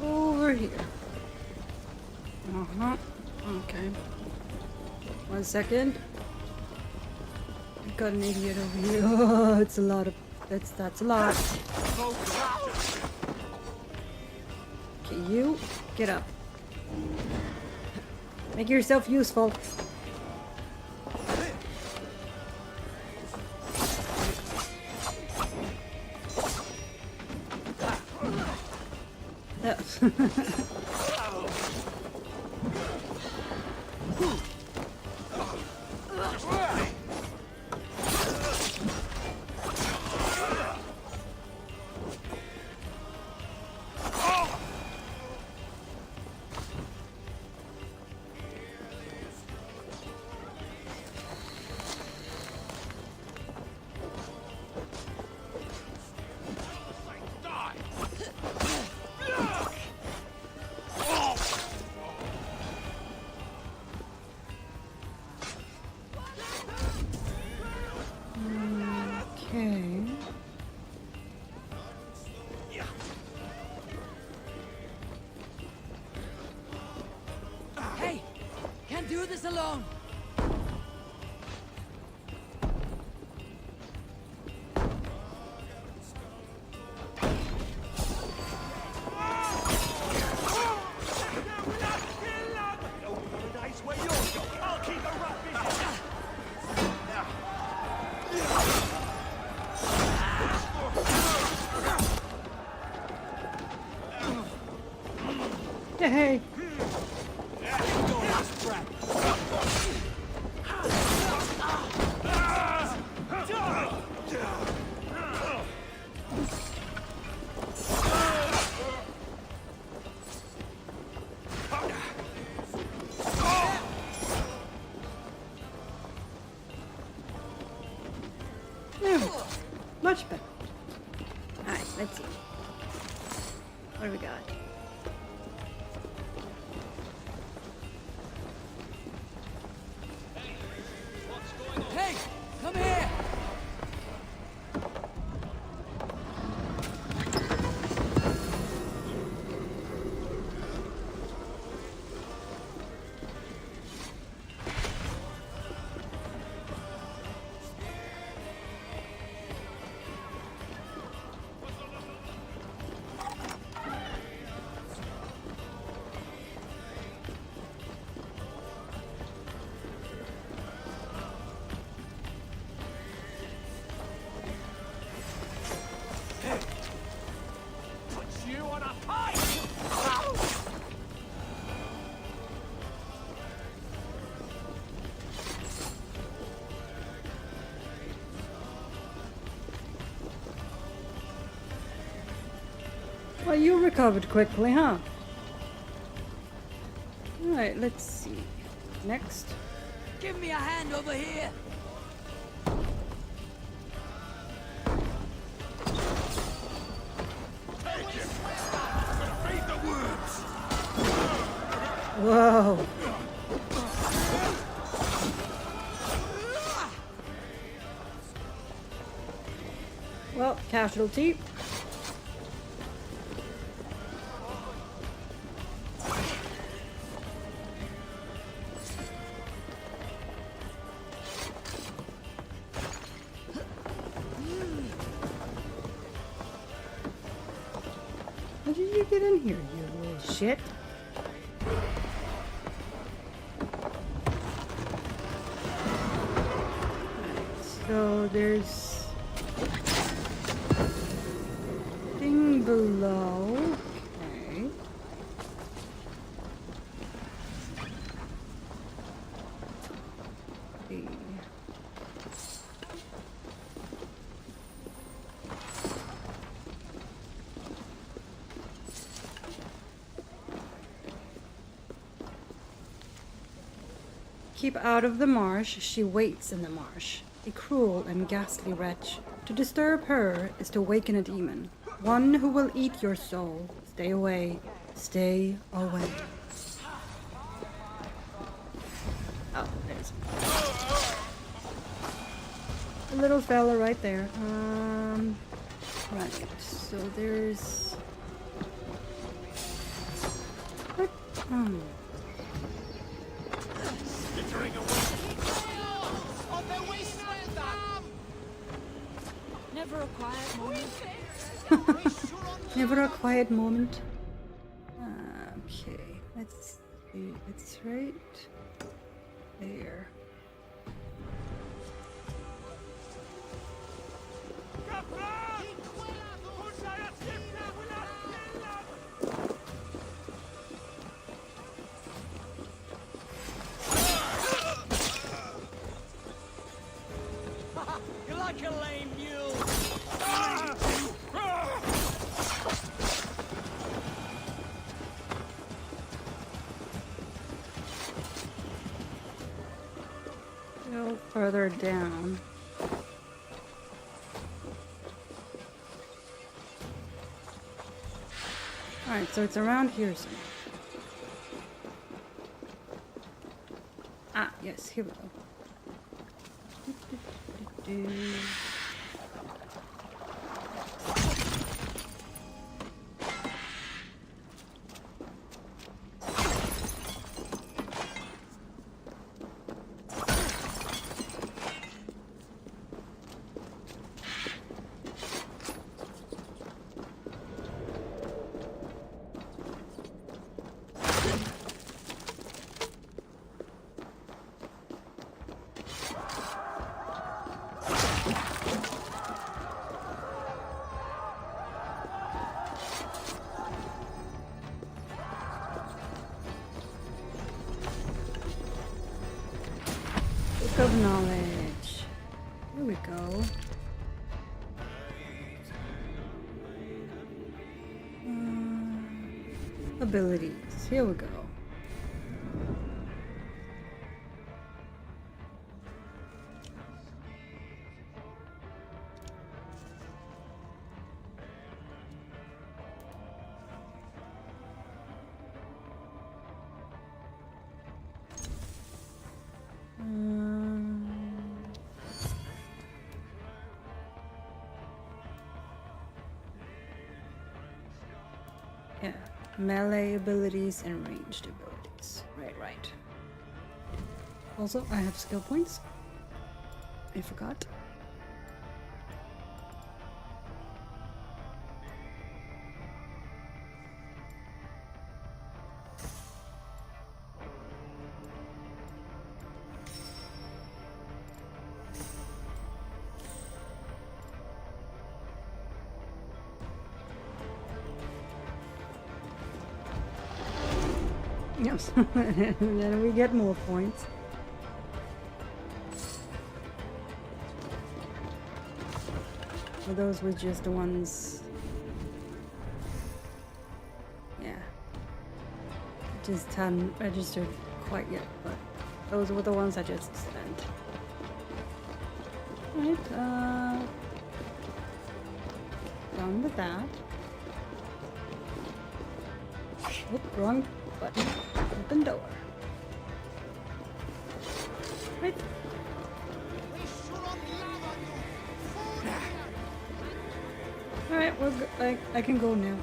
Over here. Uh-huh. Okay. 1 second. Got an idiot over here. Oh, it's a lot of... That's a lot. Okay, you. Get up. Make yourself useful. Okay. Hey, can't do this alone. Hey. Much better. Alright, let's see. What do we got? Hey, come here. Well, you recovered quickly, huh? Alright, let's see. Next. Give me a hand over here. Whoa. Well, casualty. How did you get in here, you little shit? So there's thing below. Okay. See. Keep out of the marsh, she waits in the marsh. A cruel and ghastly wretch. To disturb her is to awaken a demon. One who will eat your soul. Stay away. Stay away. is. A little fella right there. Right. So there's. What? Oh. Never a quiet moment. Never a quiet moment. Okay, let's see. It's right there. You're like a lame mule. Go further down. Alright, so it's around here somewhere. Ah, yes, here we go. Book of knowledge. Here we go. Abilities. Here we go. Yeah, melee abilities and ranged abilities. Right. Also, I have skill points. I forgot. Yes, and then we get more points. So those were just the ones. Yeah. Just hadn't registered quite yet, but those were the ones I just spent. Right, done with that. Oop, wrong button. Open door. Right. Alright, we're good. I can go now.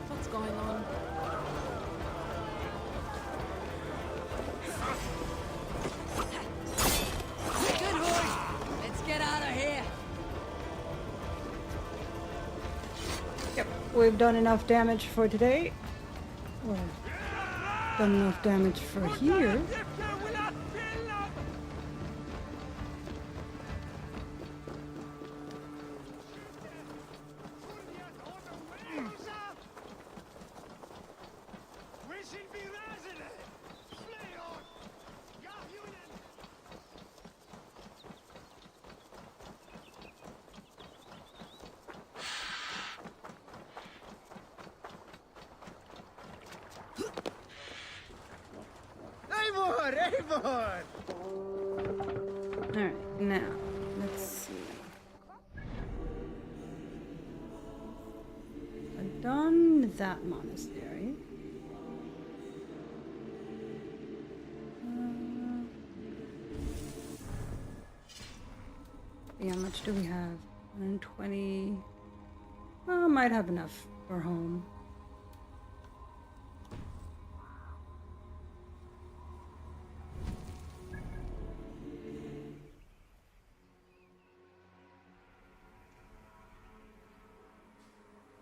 What's going on? Good horse! Let's get out of here! Yep, we've done enough damage for today. Well, done enough damage for here. Alright, now. let's see. I've done that monastery. Yeah, how much do we have? 120. Well, might have enough for home.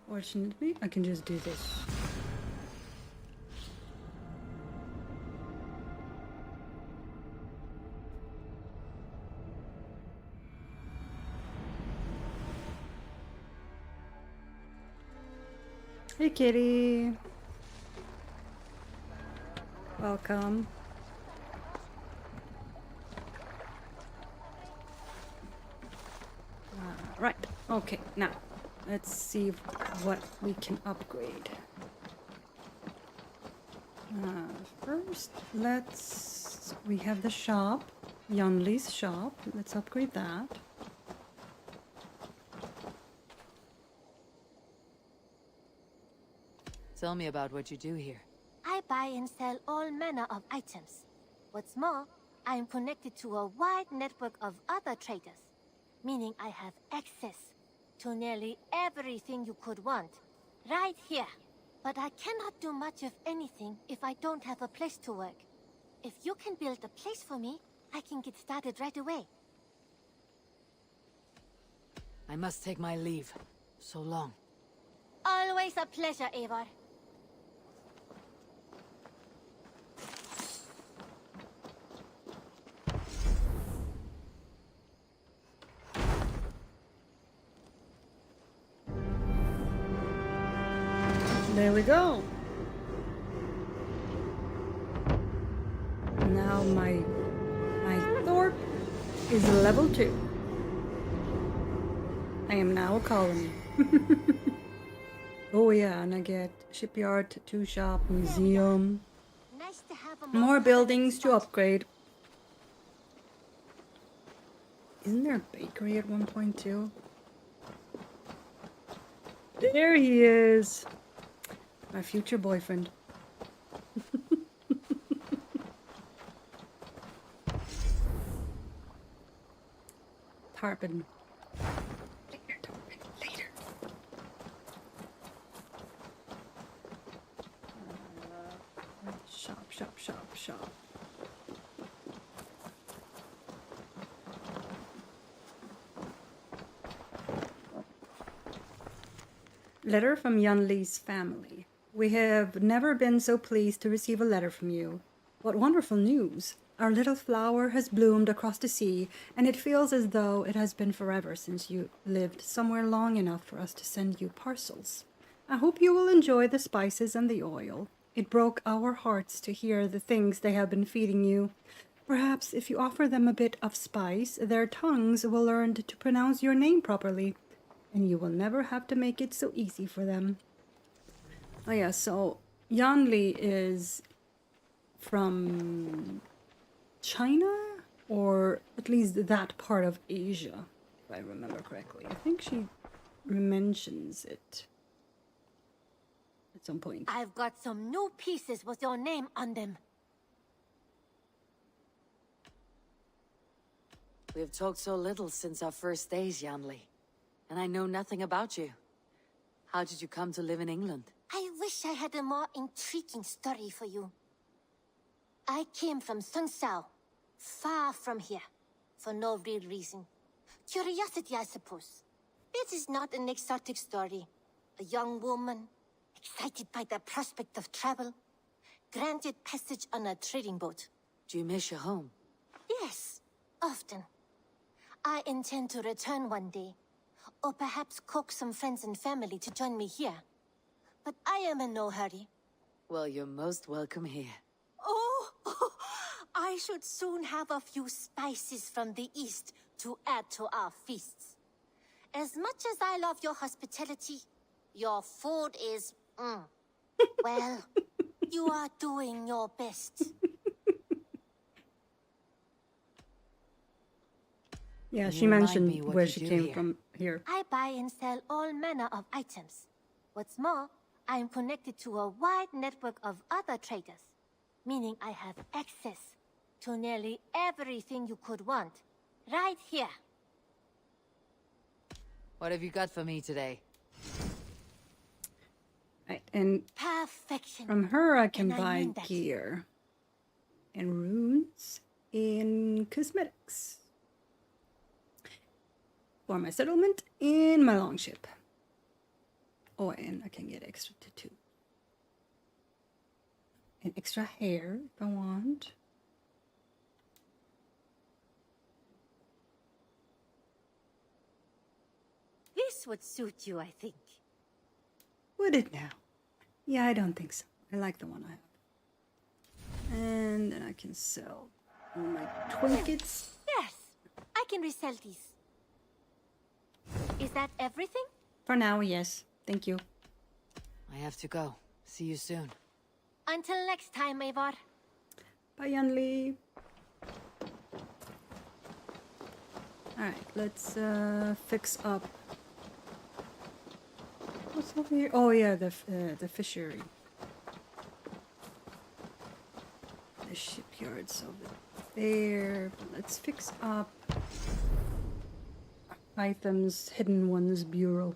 Fortunately, I can just do this. Hey, kitty. Welcome. Right. Okay. Now, let's see what we can upgrade. First, we have the shop, Ann-Louise's shop. Let's upgrade that. Tell me about what you do here. I buy and sell all manner of items. What's more, I am connected to a wide network of other traders, meaning I have access to nearly everything you could want, right here. But I cannot do much of anything if I don't have a place to work. If you can build a place for me, I can get started right away. I must take my leave. So long. Always a pleasure, Eivor. There we go. Now my Thorpe is level 2. I am now a colony. Oh yeah, and I get shipyard, tattoo shop, museum, Nice to have a more buildings to upgrade. Isn't there a bakery at 1.2? There he is. My future boyfriend. Tarpon. Later, Tarpon. Later. Shop, shop, shop, shop. Letter from Ann-Louise's family. We have never been so pleased to receive a letter from you. What wonderful news! Our little flower has bloomed across the sea, and it feels as though it has been forever since you lived somewhere long enough for us to send you parcels. I hope you will enjoy the spices and the oil. It broke our hearts to hear the things they have been feeding you. Perhaps if you offer them a bit of spice, their tongues will learn to pronounce your name properly, and you will never have to make it so easy for them. Oh yeah, so Ann-Louise is from China, or at least that part of Asia, if I remember correctly. I think she mentions it at some point. I've got some new pieces with your name on them. We've talked so little since our first days, Yanli. And I know nothing about you. How did you come to live in England? I wish I had a more intriguing story for you. I came from Sun Sao, far from here, for no real reason. Curiosity, I suppose. It is not an exotic story. A young woman, excited by the prospect of travel, granted passage on a trading boat. Do you miss your home? Yes, often. I intend to return one day, or perhaps coax some friends and family to join me here. But I am in no hurry. Well, you're most welcome here. Oh, I should soon have a few spices from the east to add to our feasts. As much as I love your hospitality, your food is, well, you are doing your best. Yeah, Can she you remind mentioned me what where you she do came here? from here. I buy and sell all manner of items. What's more, I am connected to a wide network of other traders, meaning I have access to nearly everything you could want, right here. What have you got for me today? Right, and Perfection. from her I can And I buy mean that. gear and runes and cosmetics for my settlement and my longship. Oh, and I can get extra tattoo. And extra hair if I want. This would suit you, I think. Would it now? Yeah, I don't think so. I like the one I have. And then I can sell all my trinkets. Yes, I can resell these. Is that everything? For now, yes. Thank you. I have to go. See you soon. Until next time, Eivor. Bye, Ann-Louise. Alright, let's fix up. What's over here? Oh yeah, the fishery. The shipyards over there. Let's fix up Hytham's Hidden Ones Bureau.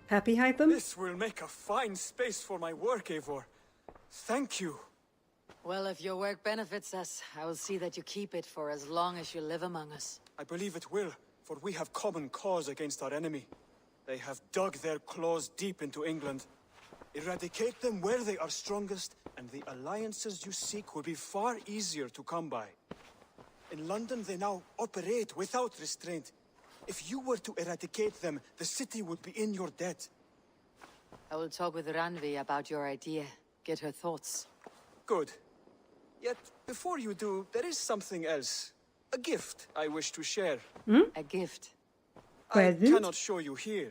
Happy, Hytham? This will make a fine space for my work, Eivor. Thank you. Well, if your work benefits us, I will see that you keep it for as long as you live among us. I believe it will, for we have common cause against our enemy. They have dug their claws deep into England. Eradicate them where they are strongest, and the alliances you seek will be far easier to come by. In London, they now operate without restraint. If you were to eradicate them, the city would be in your debt. I will talk with Ranvi about your idea. Get her thoughts. Good. Yet, before you do, there is something else. A gift I wish to share. A gift. Present? I cannot show you here.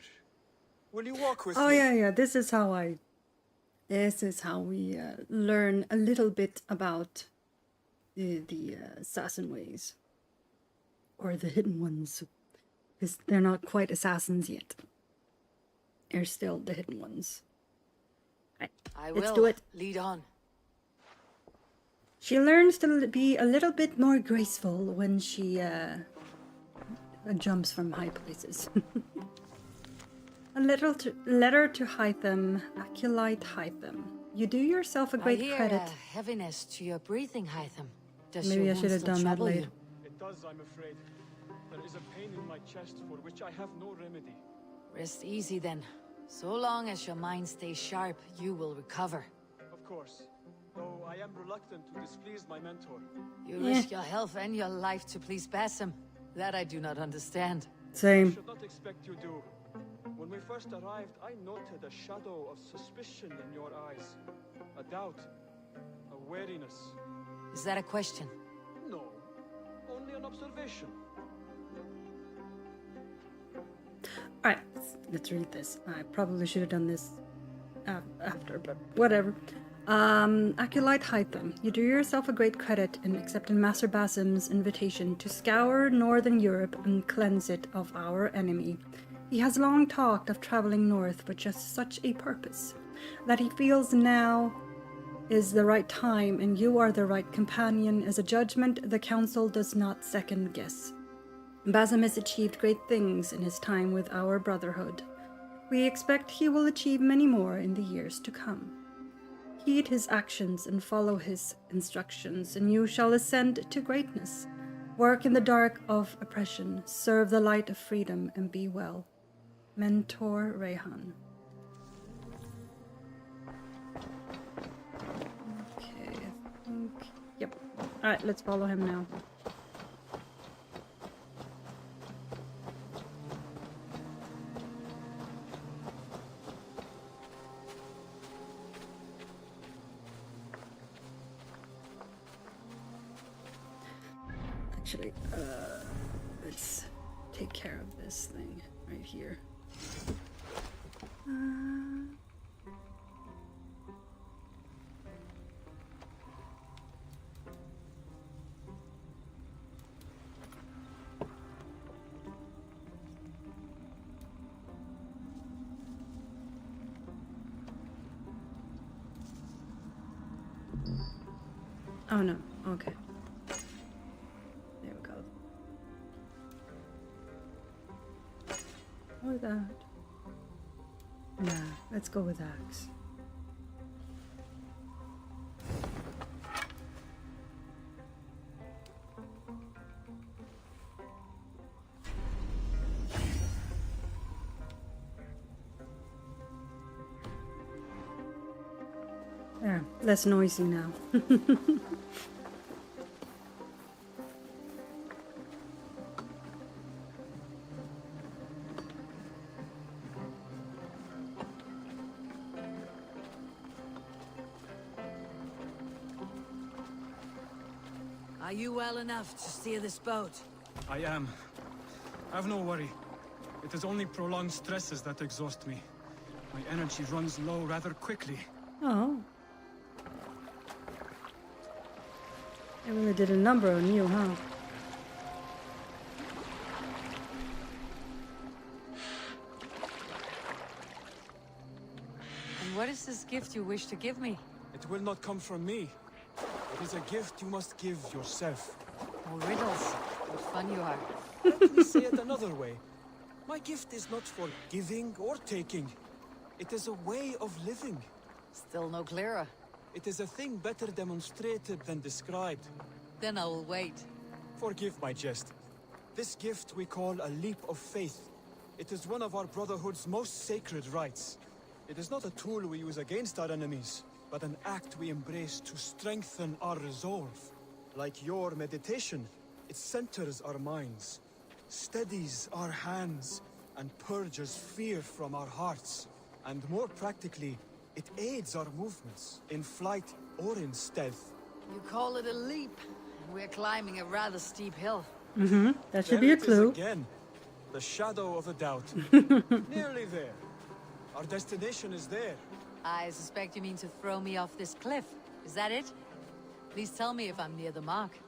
Will you walk with me? Oh yeah, this is how we learn a little bit about the assassin ways. Or the hidden ones. Because they're not quite assassins yet. They're still the hidden ones. Right, I let's will. do it. Lead on. She learns to be a little bit more graceful when she jumps from high places. A letter to Hytham, Acolyte Hytham. You do yourself a great I hear credit. a heaviness to your breathing, Hytham. Does Maybe your I should wound have still done that trouble later. you? It does, I'm afraid. There is a pain in my chest for which I have no remedy. Rest easy then. So long as your mind stays sharp, you will recover. Of course. Though I am reluctant to displease my mentor. You risk your health and your life to please Basim. That I do not understand. I Same. should not expect you do. When we first arrived, I noted a shadow of suspicion in your eyes. A doubt. A wariness. Is that a question? No. Only an observation. Alright, let's read this. I probably should have done this after, but whatever. Acolyte Hytham, you do yourself a great credit in accepting Master Basim's invitation to scour northern Europe and cleanse it of our enemy. He has long talked of traveling north for just such a purpose, that he feels now is the right time and you are the right companion as a judgment the council does not second guess. Basim has achieved great things in his time with our brotherhood. We expect he will achieve many more in the years to come. Heed his actions and follow his instructions, and you shall ascend to greatness. Work in the dark of oppression, serve the light of freedom, and be well. Mentor Rayhan. Okay, I think... Yep. Alright, let's follow him now. Actually, let's take care of this thing right here. Oh no, okay. There we go. Or that. Nah, let's go with axe. There, less noisy now. Are you well enough to steer this boat? I am. Have no worry. It is only prolonged stresses that exhaust me. My energy runs low rather quickly. Oh. It really did a number on you, huh? And what is this gift you wish to give me? It will not come from me. It is a gift you must give yourself. More riddles. What fun you are. Let me say it another way. My gift is not for giving or taking. It is a way of living. Still no clearer. It is a thing better demonstrated than described. Then I will wait. Forgive my jest. This gift we call a leap of faith. It is one of our Brotherhood's most sacred rites. It is not a tool we use against our enemies, but an act we embrace to strengthen our resolve. Like your meditation, it centers our minds, steadies our hands, and purges fear from our hearts. And more practically, it aids our movements, in flight or in stealth. You call it a leap, and we're climbing a rather steep hill. Mm-hmm. That should There be a it is clue. again. The shadow of a doubt. Nearly there. Our destination is there. I suspect you mean to throw me off this cliff. Is that it? Please tell me if I'm near the mark.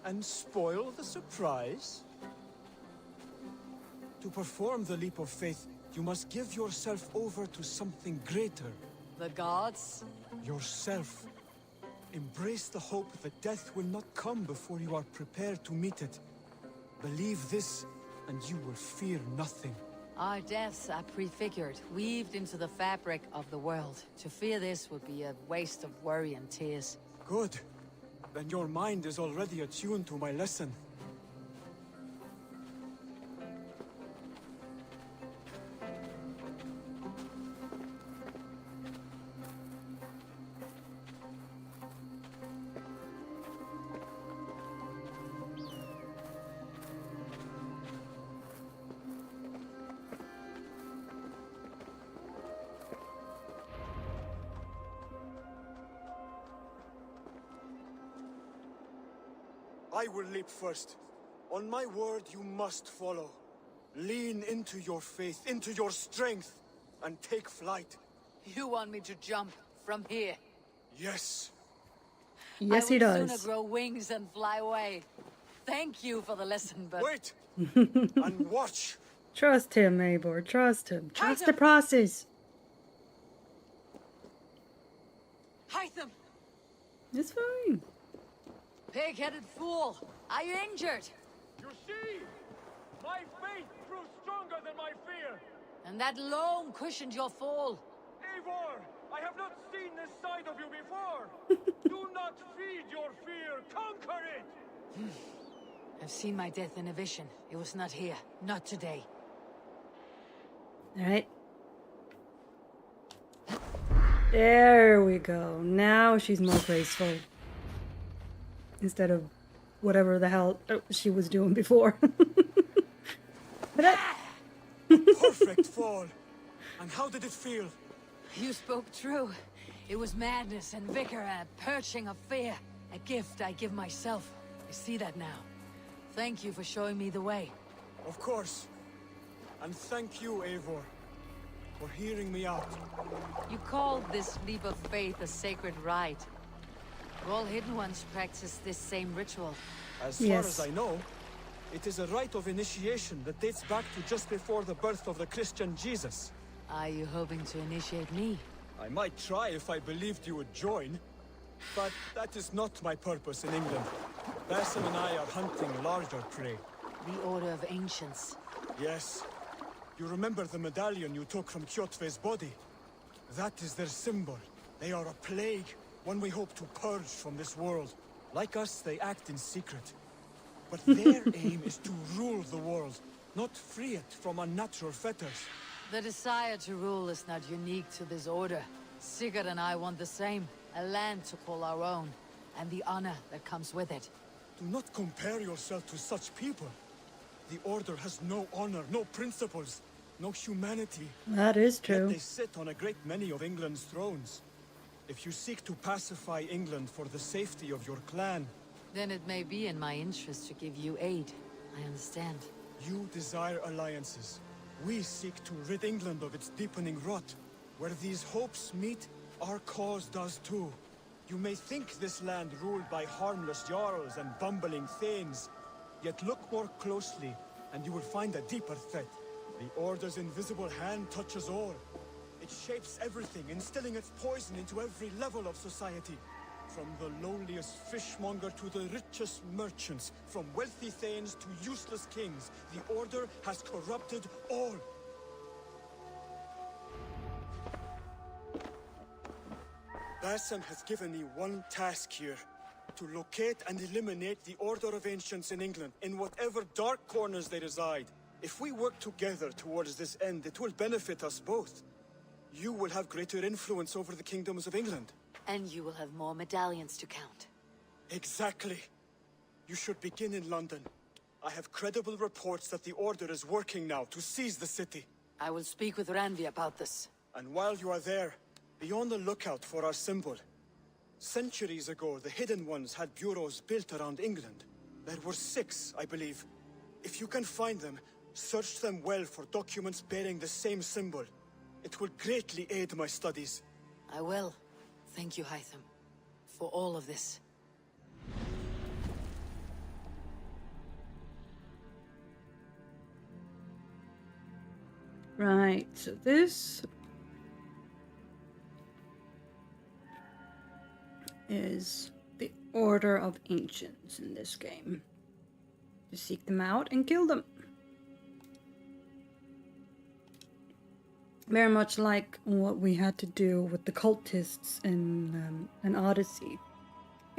And spoil the surprise? To perform the leap of faith, you must give yourself over to something greater. The gods? Yourself. Embrace the hope that death will not come before you are prepared to meet it. Believe this, and you will fear nothing. Our deaths are prefigured, weaved into the fabric of the world. To fear this would be a waste of worry and tears. Good. Then your mind is already attuned to my lesson. I will leap first. On my word, you must follow. Lean into your faith, into your strength, and take flight. You want me to jump from here? Yes. Yes, he I would does. sooner grow wings and fly away. Thank you for the lesson, but... Wait! And watch! Trust him, Eivor. Trust him. Trust the process. Hytham! It's fine. Pig-headed fool! Are you injured? You see? My faith grew stronger than my fear. And that alone cushioned your fall. Eivor, I have not seen this side of you before. Do not feed your fear. Conquer it! I've seen my death in a vision. It was not here. Not today. Alright. There we go. Now she's more graceful. Instead of whatever the hell she was doing before. Perfect fall! And how did it feel? You spoke true. It was madness and vigor and a perching of fear. A gift I give myself. I see that now. Thank you for showing me the way. Of course. And thank you, Eivor, for hearing me out. You called this leap of faith a sacred rite. All Hidden Ones practice this same ritual. As far as I know, it is a rite of initiation that dates back to just before the birth of the Christian Jesus. Are you hoping to initiate me? I might try if I believed you would join, but that is not my purpose in England. Basim and I are hunting larger prey. The Order of Ancients. Yes. You remember the medallion you took from Kjotve's body? That is their symbol. They are a plague, one we hope to purge from this world. Like us, they act in secret. But their aim is to rule the world, not free it from unnatural fetters. The desire to rule is not unique to this order. Sigurd and I want the same. A land to call our own, and the honor that comes with it. Do not compare yourself to such people. The Order has no honor, no principles, no humanity. That is true. Yet they sit on a great many of England's thrones. If you seek to pacify England for the safety of your clan, then it may be in my interest to give you aid. I understand. You desire alliances. We seek to rid England of its deepening rot. Where these hopes meet, our cause does too. You may think this land ruled by harmless jarls and bumbling thanes. Yet look more closely, and you will find a deeper threat. The Order's invisible hand touches all. It shapes everything, instilling its poison into every level of society. From the lowliest fishmonger to the richest merchants, from wealthy thanes to useless kings, the Order has corrupted all. Basim has given me one task here. To locate and eliminate the Order of Ancients in England, in whatever dark corners they reside. If we work together towards this end, it will benefit us both. You will have greater influence over the kingdoms of England. And you will have more medallions to count. Exactly. You should begin in London. I have credible reports that the Order is working now to seize the city. I will speak with Randvi about this. And while you are there, be on the lookout for our symbol. Centuries ago, the Hidden Ones had bureaus built around England. There were 6, I believe. If you can find them, search them well for documents bearing the same symbol. It will greatly aid my studies. I will. Thank you, Hytham, for all of this. Right, so this is the Order of Ancients in this game. To seek them out and kill them. Very much like what we had to do with the cultists in Odyssey.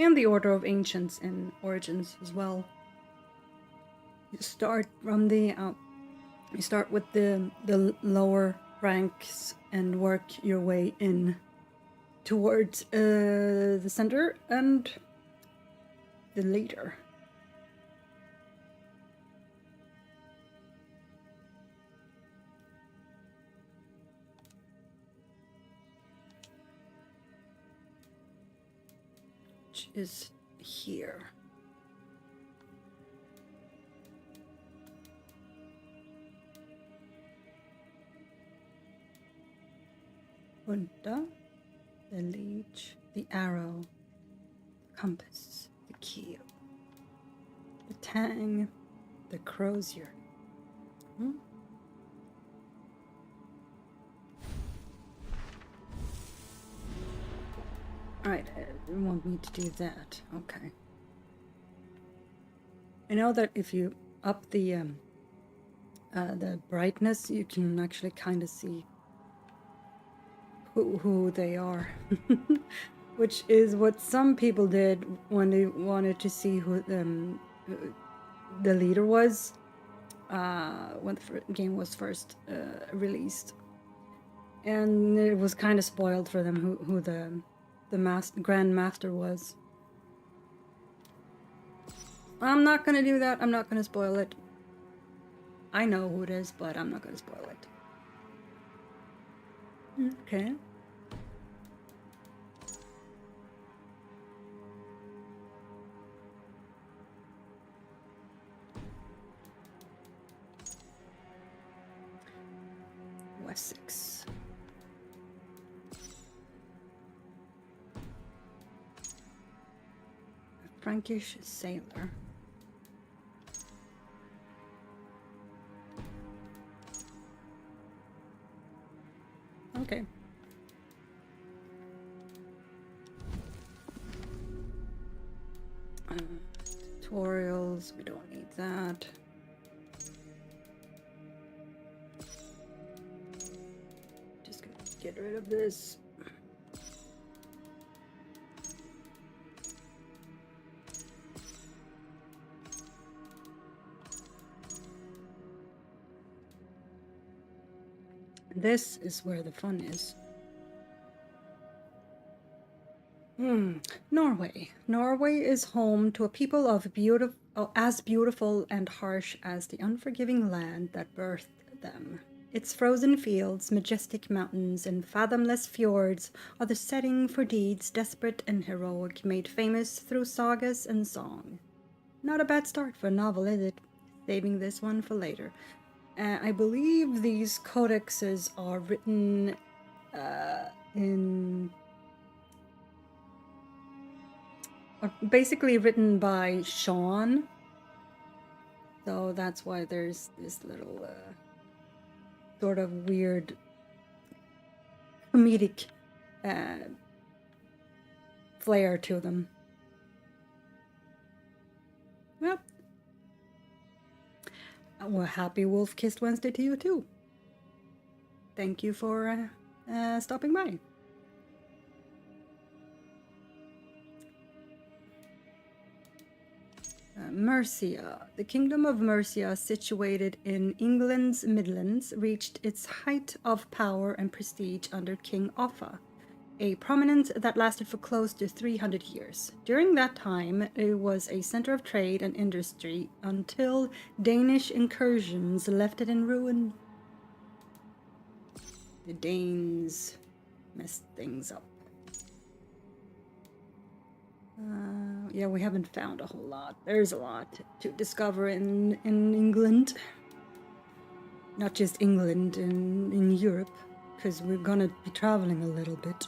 And the Order of Ancients in Origins as well. You start from the... you start with the lower ranks and work your way in towards the center and the leader. Which is here. Punta, the leech, the arrow, the compass, the keel, the tang, the crozier. Alright, you want me to do that. Okay. I know that if you up the brightness, you can actually kind of see who they are. Which is what some people did when they wanted to see who the leader was when the game was first released. And it was kind of spoiled for them who the Grand Master was. I'm not gonna do that. I'm not gonna spoil it. I know who it is, but I'm not gonna spoil it. Okay. Wessex. A Frankish sailor. Okay. Tutorials, we don't need that. Just gonna get rid of this. This is where the fun is. Norway. Norway is home to a people as beautiful and harsh as the unforgiving land that birthed them. Its frozen fields, majestic mountains, and fathomless fjords are the setting for deeds desperate and heroic, made famous through sagas and song. Not a bad start for a novel, is it? Saving this one for later. I believe these codexes are written basically written by Sean. So that's why there's this little sort of weird comedic flair to them. Well, happy Wolf-Kissed Wednesday to you too. Thank you for stopping by. Mercia. The Kingdom of Mercia, situated in England's Midlands, reached its height of power and prestige under King Offa, a prominence that lasted for close to 300 years. During that time, it was a center of trade and industry until Danish incursions left it in ruin. The Danes messed things up. Yeah, we haven't found a whole lot. There's a lot to discover in England. Not just England, in Europe, because we're gonna be traveling a little bit.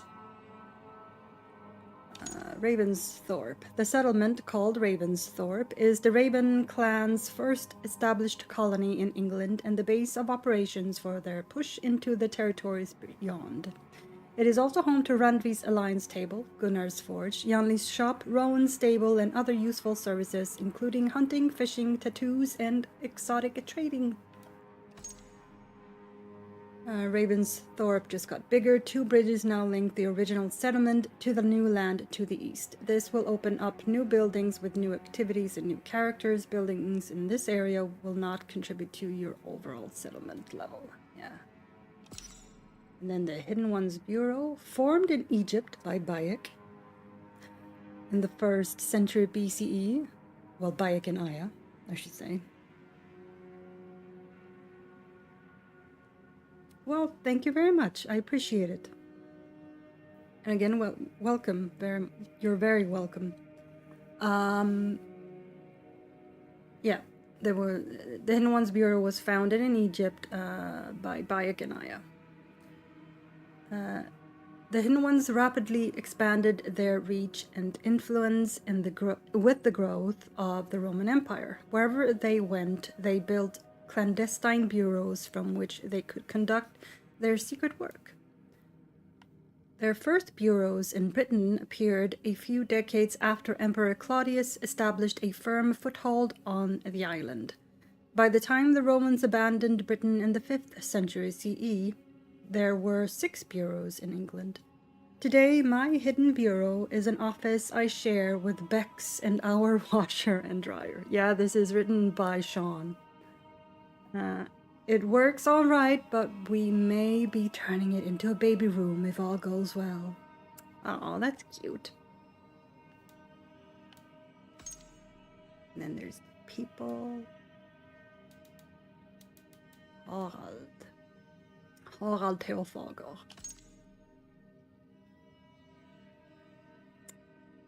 Ravensthorpe. The settlement, called Ravensthorpe, is the Raven clan's first established colony in England and the base of operations for their push into the territories beyond. It is also home to Randvi's Alliance Table, Gunnar's Forge, Janli's Shop, Rowan's Stable, and other useful services, including hunting, fishing, tattoos, and exotic trading. Ravensthorpe just got bigger. 2 bridges now link the original settlement to the new land to the east. This will open up new buildings with new activities and new characters. Buildings in this area will not contribute to your overall settlement level. Yeah. And then the Hidden Ones Bureau, formed in Egypt by Bayek in the 1st century BCE. Well, Bayek and Aya, I should say. Well, thank you very much. I appreciate it. And again, welcome. You're very welcome. Yeah, the Hidden Ones Bureau was founded in Egypt by Bayek and Aya. The Hidden Ones rapidly expanded their reach and influence with the growth of the Roman Empire. Wherever they went, they built clandestine bureaus from which they could conduct their secret work. Their first bureaus in Britain appeared a few decades after Emperor Claudius established a firm foothold on the island. By the time the Romans abandoned Britain in the 5th century CE, there were 6 bureaus in England. Today, my hidden bureau is an office I share with Bex and our washer and dryer. Yeah, this is written by Sean. It works all right, but we may be turning it into a baby room if all goes well. Oh, that's cute. And then there's people. Harald Teofager.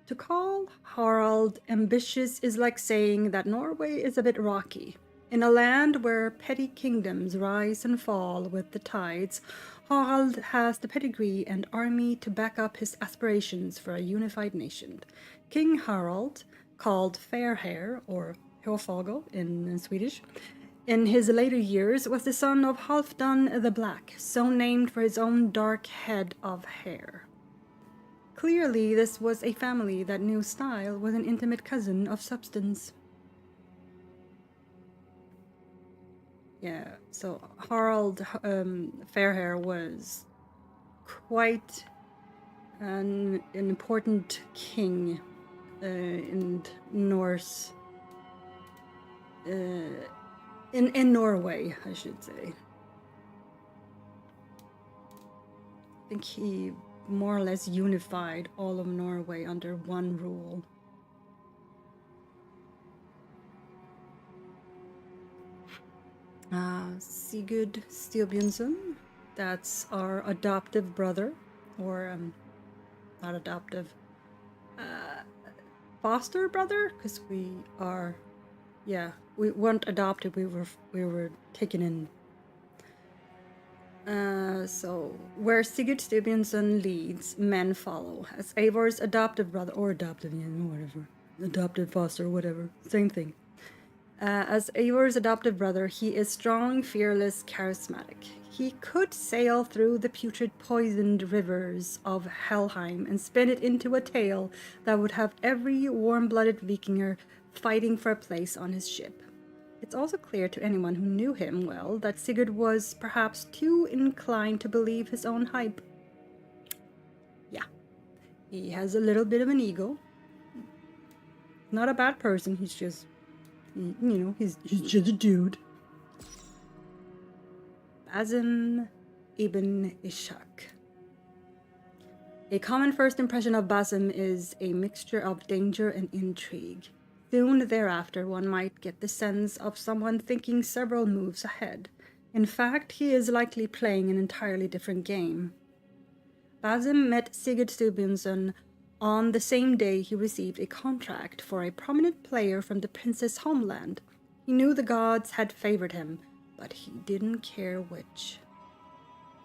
To call Harald ambitious is like saying that Norway is a bit rocky. In a land where petty kingdoms rise and fall with the tides, Harald has the pedigree and army to back up his aspirations for a unified nation. King Harald, called Fairhair, or Hörfagel in Swedish, in his later years was the son of Halfdan the Black, so named for his own dark head of hair. Clearly, this was a family that knew style was an intimate cousin of substance. Yeah, so Harald Fairhair was quite an important king in Norse, in Norway, I should say. I think he more or less unified all of Norway under one rule. Sigurd Styrbjörnsson, that's our adoptive brother, or not adoptive, foster brother, because we weren't adopted, we were taken in. So where Sigurd Styrbjörnsson leads, men follow, as Eivor's adoptive brother, or adoptive, whatever, adopted foster, whatever, same thing. As Eivor's adoptive brother, he is strong, fearless, charismatic. He could sail through the putrid, poisoned rivers of Helheim and spin it into a tale that would have every warm-blooded Vikinger fighting for a place on his ship. It's also clear to anyone who knew him well that Sigurd was perhaps too inclined to believe his own hype. Yeah, he has a little bit of an ego. Not a bad person, he's just... he's just a dude. Basim ibn Ishak. A common first impression of Basim is a mixture of danger and intrigue. Soon thereafter, one might get the sense of someone thinking several moves ahead. In fact, he is likely playing an entirely different game. Basim met Sigurd Styrbjörnsson on the same day he received a contract for a prominent player from the prince's homeland. He knew the gods had favored him, but he didn't care which.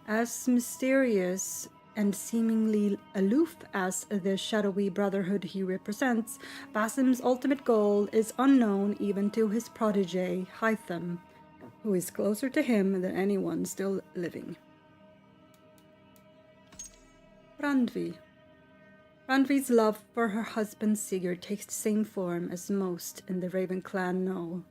As mysterious and seemingly aloof as the shadowy brotherhood he represents, Basim's ultimate goal is unknown even to his protege, Hytham, who is closer to him than anyone still living. Randvi. Randvi's love for her husband Sigurd takes the same form as most in the Raven clan know.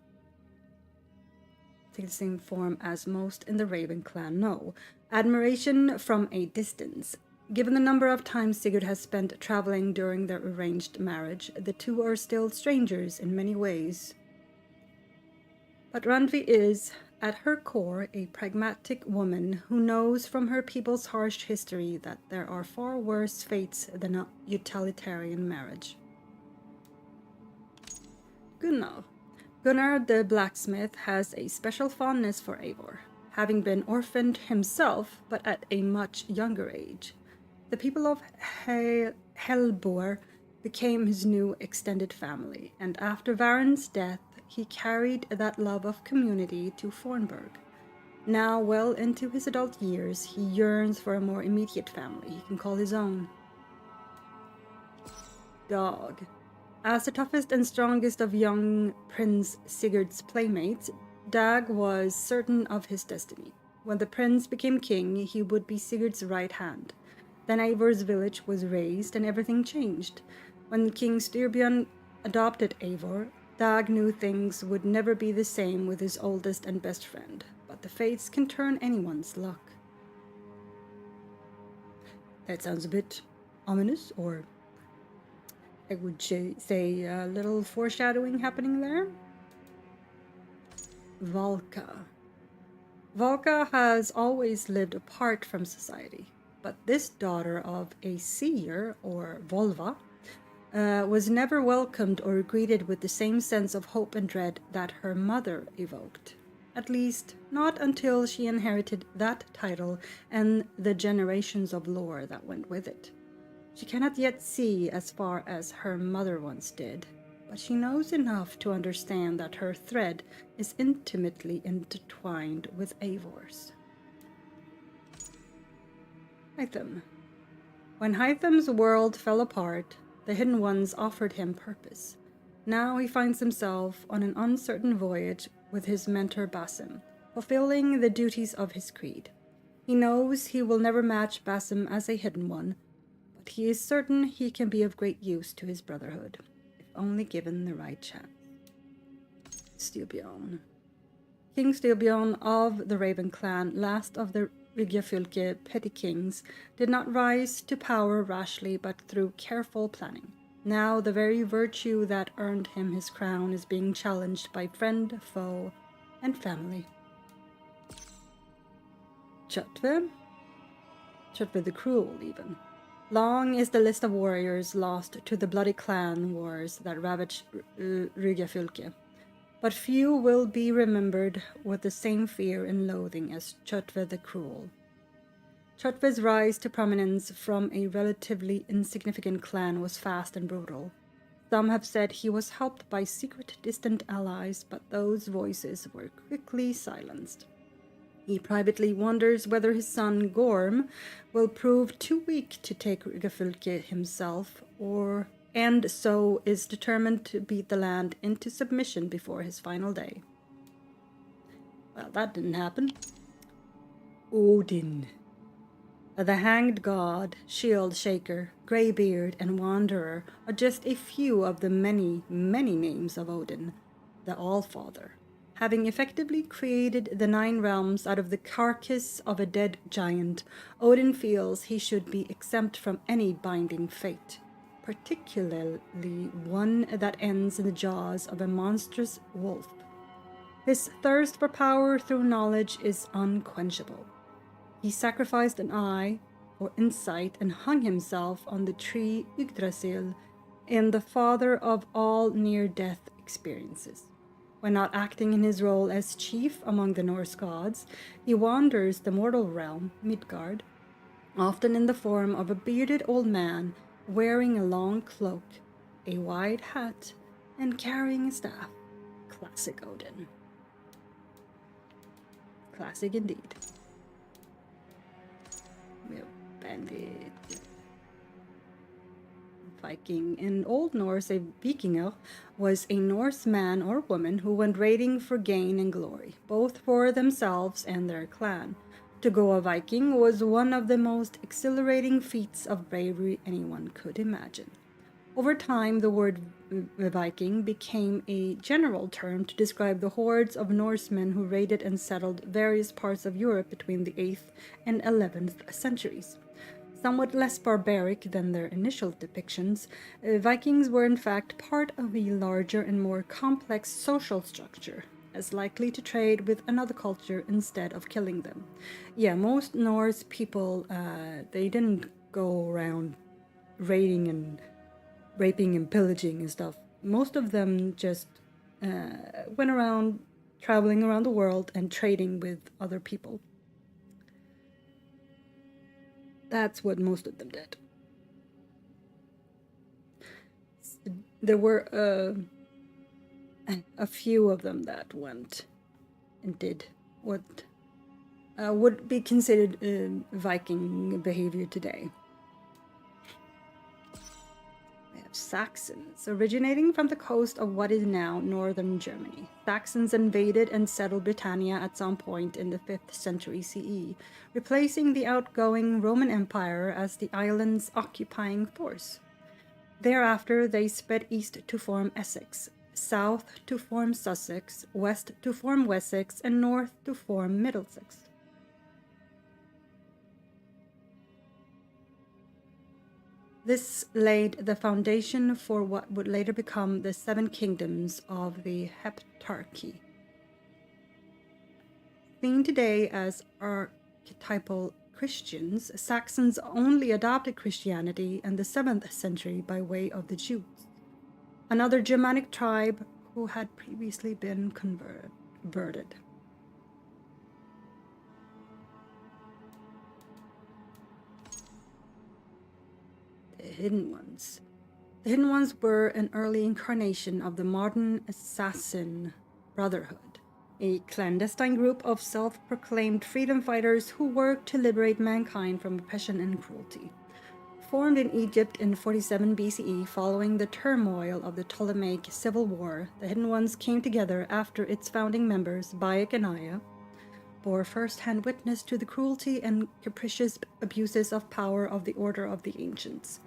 Admiration from a distance. Given the number of times Sigurd has spent traveling during their arranged marriage, the two are still strangers in many ways. But Randvi is, at her core, a pragmatic woman who knows from her people's harsh history that there are far worse fates than a utilitarian marriage. Gunnar. Gunnar the blacksmith has a special fondness for Eivor, having been orphaned himself, but at a much younger age. The people of Helbor became his new extended family, and after Varen's death, he carried that love of community to Fornburg. Now well into his adult years, he yearns for a more immediate family he can call his own. Dog. As the toughest and strongest of young Prince Sigurd's playmates, Dag was certain of his destiny. When the prince became king, he would be Sigurd's right hand. Then Eivor's village was razed and everything changed. When King Styrbjörn adopted Eivor, Dag knew things would never be the same with his oldest and best friend, but the fates can turn anyone's luck. That sounds a bit ominous, or I would say a little foreshadowing happening there. Valka. Valka has always lived apart from society, but this daughter of a seer, or Volva, was never welcomed or greeted with the same sense of hope and dread that her mother evoked. At least, not until she inherited that title and the generations of lore that went with it. She cannot yet see as far as her mother once did. but she knows enough to understand that her thread is intimately intertwined with Eivor's. Hytham. When Hytham's world fell apart, the Hidden Ones offered him purpose. Now he finds himself on an uncertain voyage with his mentor Basim, fulfilling the duties of his creed. He knows he will never match Basim as a Hidden One, but he is certain he can be of great use to his brotherhood, if only given the right chance. Styrbjörn. King Styrbjörn of the Raven clan, last of the Rygjafylke petty kings, did not rise to power rashly but through careful planning. Now the very virtue that earned him his crown is being challenged by friend, foe, and family. Tjotve the Cruel, even. Long is the list of warriors lost to the bloody clan wars that ravaged Rygjafylke, but few will be remembered with the same fear and loathing as Tjotve the Cruel. Tjotve's rise to prominence from a relatively insignificant clan was fast and brutal. Some have said he was helped by secret distant allies, but those voices were quickly silenced. He privately wonders whether his son Gorm will prove too weak to take Rygjafylke himself, and so is determined to beat the land into submission before his final day. Well, that didn't happen. Odin. The Hanged God, Shield Shaker, Greybeard, and Wanderer are just a few of the many, many names of Odin, the Allfather. Having effectively created the 9 realms out of the carcass of a dead giant, Odin feels he should be exempt from any binding fate, particularly one that ends in the jaws of a monstrous wolf. His thirst for power through knowledge is unquenchable. He sacrificed an eye for insight and hung himself on the tree Yggdrasil in the father of all near-death experiences. When not acting in his role as chief among the Norse gods, he wanders the mortal realm, Midgard, often in the form of a bearded old man wearing a long cloak, a wide hat, and carrying a staff. Classic Odin. Classic indeed. We have bandit. Viking. In Old Norse, a Vikinger was a Norse man or woman who went raiding for gain and glory, both for themselves and their clan. To go a Viking was one of the most exhilarating feats of bravery anyone could imagine. Over time, the word Viking became a general term to describe the hordes of Norsemen who raided and settled various parts of Europe between the 8th and 11th centuries. Somewhat less barbaric than their initial depictions, Vikings were in fact part of a larger and more complex social structure, as likely to trade with another culture instead of killing them. Yeah, most Norse people, they didn't go around raiding and raping and pillaging and stuff. Most of them just went around traveling around the world and trading with other people. That's what most of them did. There were a few of them that went and did what would be considered Viking behavior today. We have Saxons, originating from the coast of what is now northern Germany. Saxons invaded and settled Britannia at some point in the 5th century CE, replacing the outgoing Roman Empire as the island's occupying force. Thereafter, they spread east to form Essex, south to form Sussex, west to form Wessex, and north to form Middlesex. This laid the foundation for what would later become the 7 kingdoms of the Heptarchy. Seen today as archetypal Christians, Saxons only adopted Christianity in the 7th century by way of the Jews, another Germanic tribe who had previously been converted. The Hidden Ones. The Hidden Ones were an early incarnation of the modern Assassin Brotherhood, a clandestine group of self-proclaimed freedom fighters who worked to liberate mankind from oppression and cruelty. Formed in Egypt in 47 BCE following the turmoil of the Ptolemaic Civil War, the Hidden Ones came together after its founding members, Bayek and Aya, bore first-hand witness to the cruelty and capricious abuses of power of the Order of the Ancients.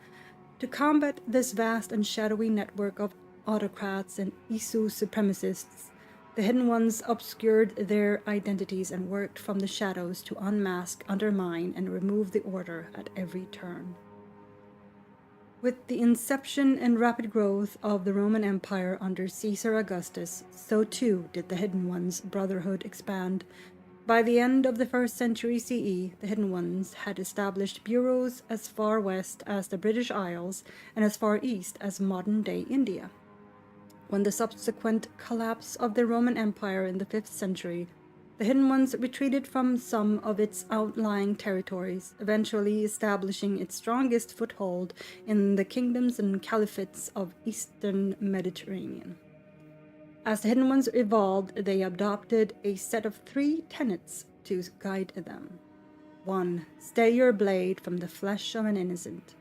To combat this vast and shadowy network of autocrats and Isu supremacists, the Hidden Ones obscured their identities and worked from the shadows to unmask, undermine, and remove the Order at every turn. With the inception and rapid growth of the Roman Empire under Caesar Augustus, so too did the Hidden Ones' brotherhood expand. By the end of the 1st century CE, the Hidden Ones had established bureaus as far west as the British Isles and as far east as modern-day India. When the subsequent collapse of the Roman Empire in the 5th century, the Hidden Ones retreated from some of its outlying territories, eventually establishing its strongest foothold in the kingdoms and caliphates of Eastern Mediterranean. As the Hidden Ones evolved, they adopted a set of 3 tenets to guide them. 1. Stay your blade from the flesh of an innocent.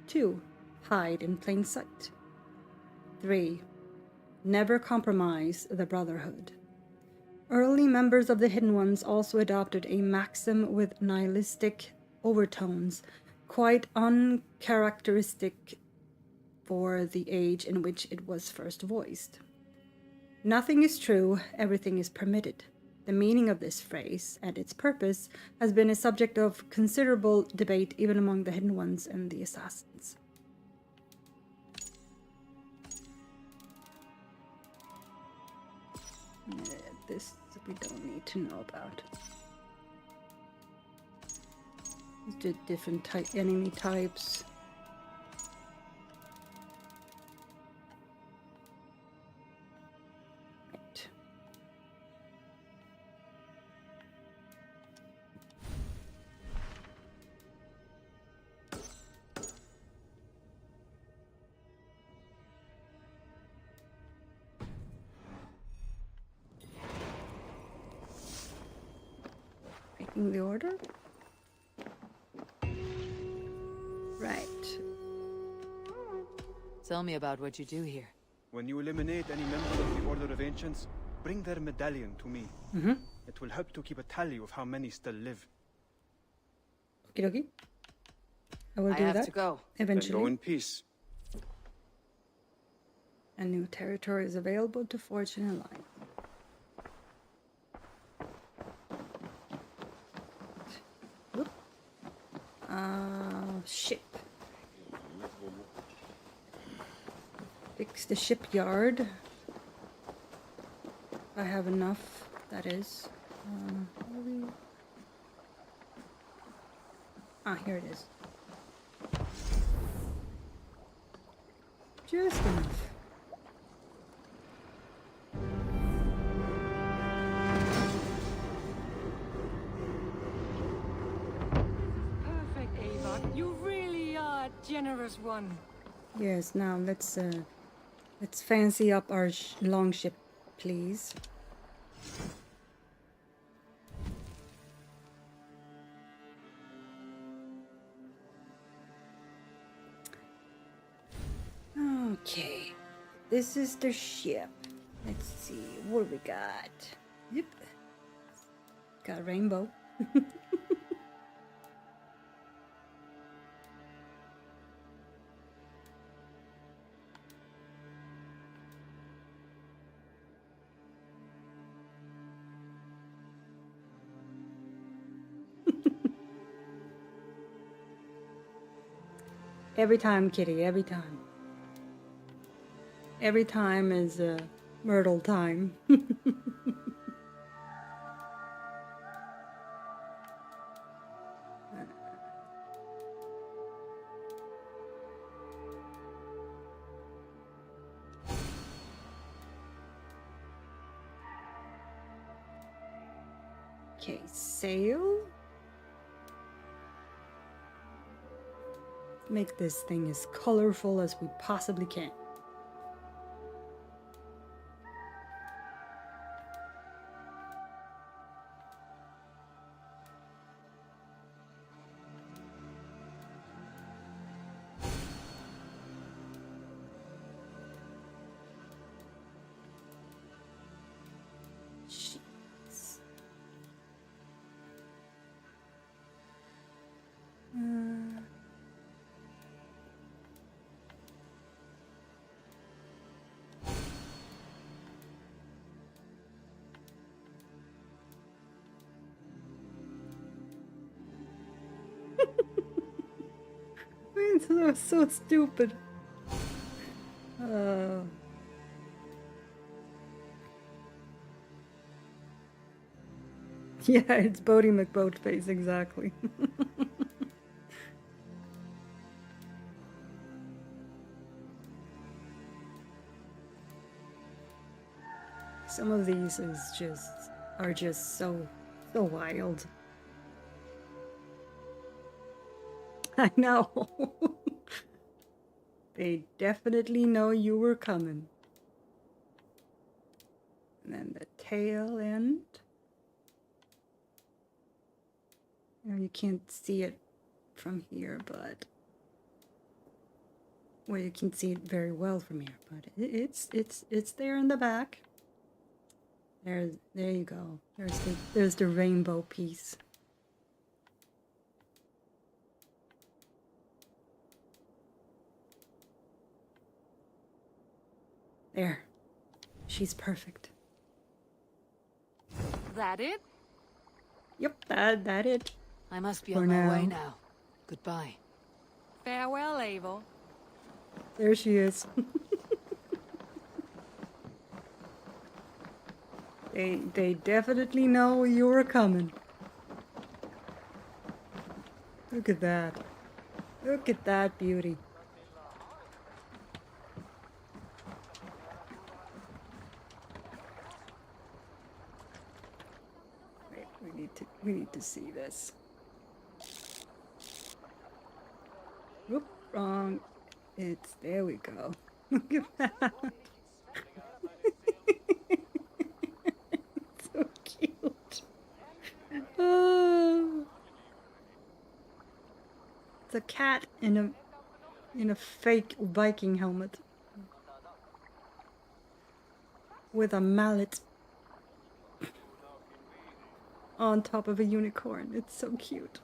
2. Hide in plain sight. 3. Never compromise the Brotherhood. Early members of the Hidden Ones also adopted a maxim with nihilistic overtones, quite uncharacteristic for the age in which it was first voiced. Nothing is true, everything is permitted. The meaning of this phrase and its purpose has been a subject of considerable debate even among the Hidden Ones and the Assassins. This we don't need to know about. The different enemy types. Right. Breaking the order. Right. Tell me about what you do here. When you eliminate any member of the Order of Ancients, bring their medallion to me. It will help to keep a tally of how many still live. Okie dokie. I will do have that to go. eventually. Then go in peace. A new territory is available to forge an alliance. Whoop. Ship. Fix the shipyard. I have enough, that is. Here it is. Just enough. Perfect, Ava. You really are a generous one. Yes, now let's fancy up our longship, please. Okay, this is the ship. Let's see, what do we got? Yep, got a rainbow. Every time, kitty, every time. Every time is Myrtle time. Okay, sail. make this thing as colorful as we possibly can. Jeez. That was so stupid. Yeah, it's Bodie McBoatface, exactly. Some of these are just so wild. I know. They definitely know you were coming. And then the tail end. You know, you can't see it from here, but well, you can see it very well from here, but it's there in the back. There you go. There's the rainbow piece. There. She's perfect. That it? Yep, that it. I must be For on my now. way now. Goodbye. Farewell, Abel. There she is. They definitely know you were coming. Look at that. Look at that beauty. Wait, we need to see this. Whoop, wrong. There we go. Look at that. So cute. Oh. It's a cat in a fake Viking helmet with a mallet on top of a unicorn. It's so cute.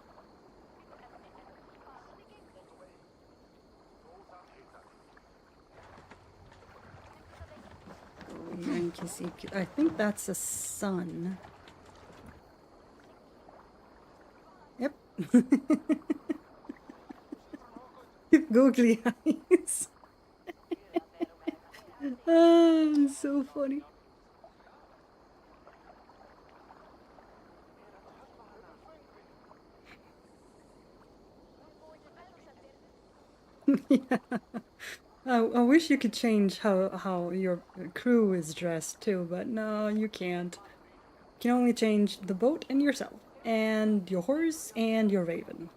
Oh, yeah, you can see. I think that's a sun. Yep. Googly eyes. Oh, so funny. Yeah. I wish you could change how your crew is dressed too, but no, you can't. You can only change the boat and yourself, and your horse and your raven.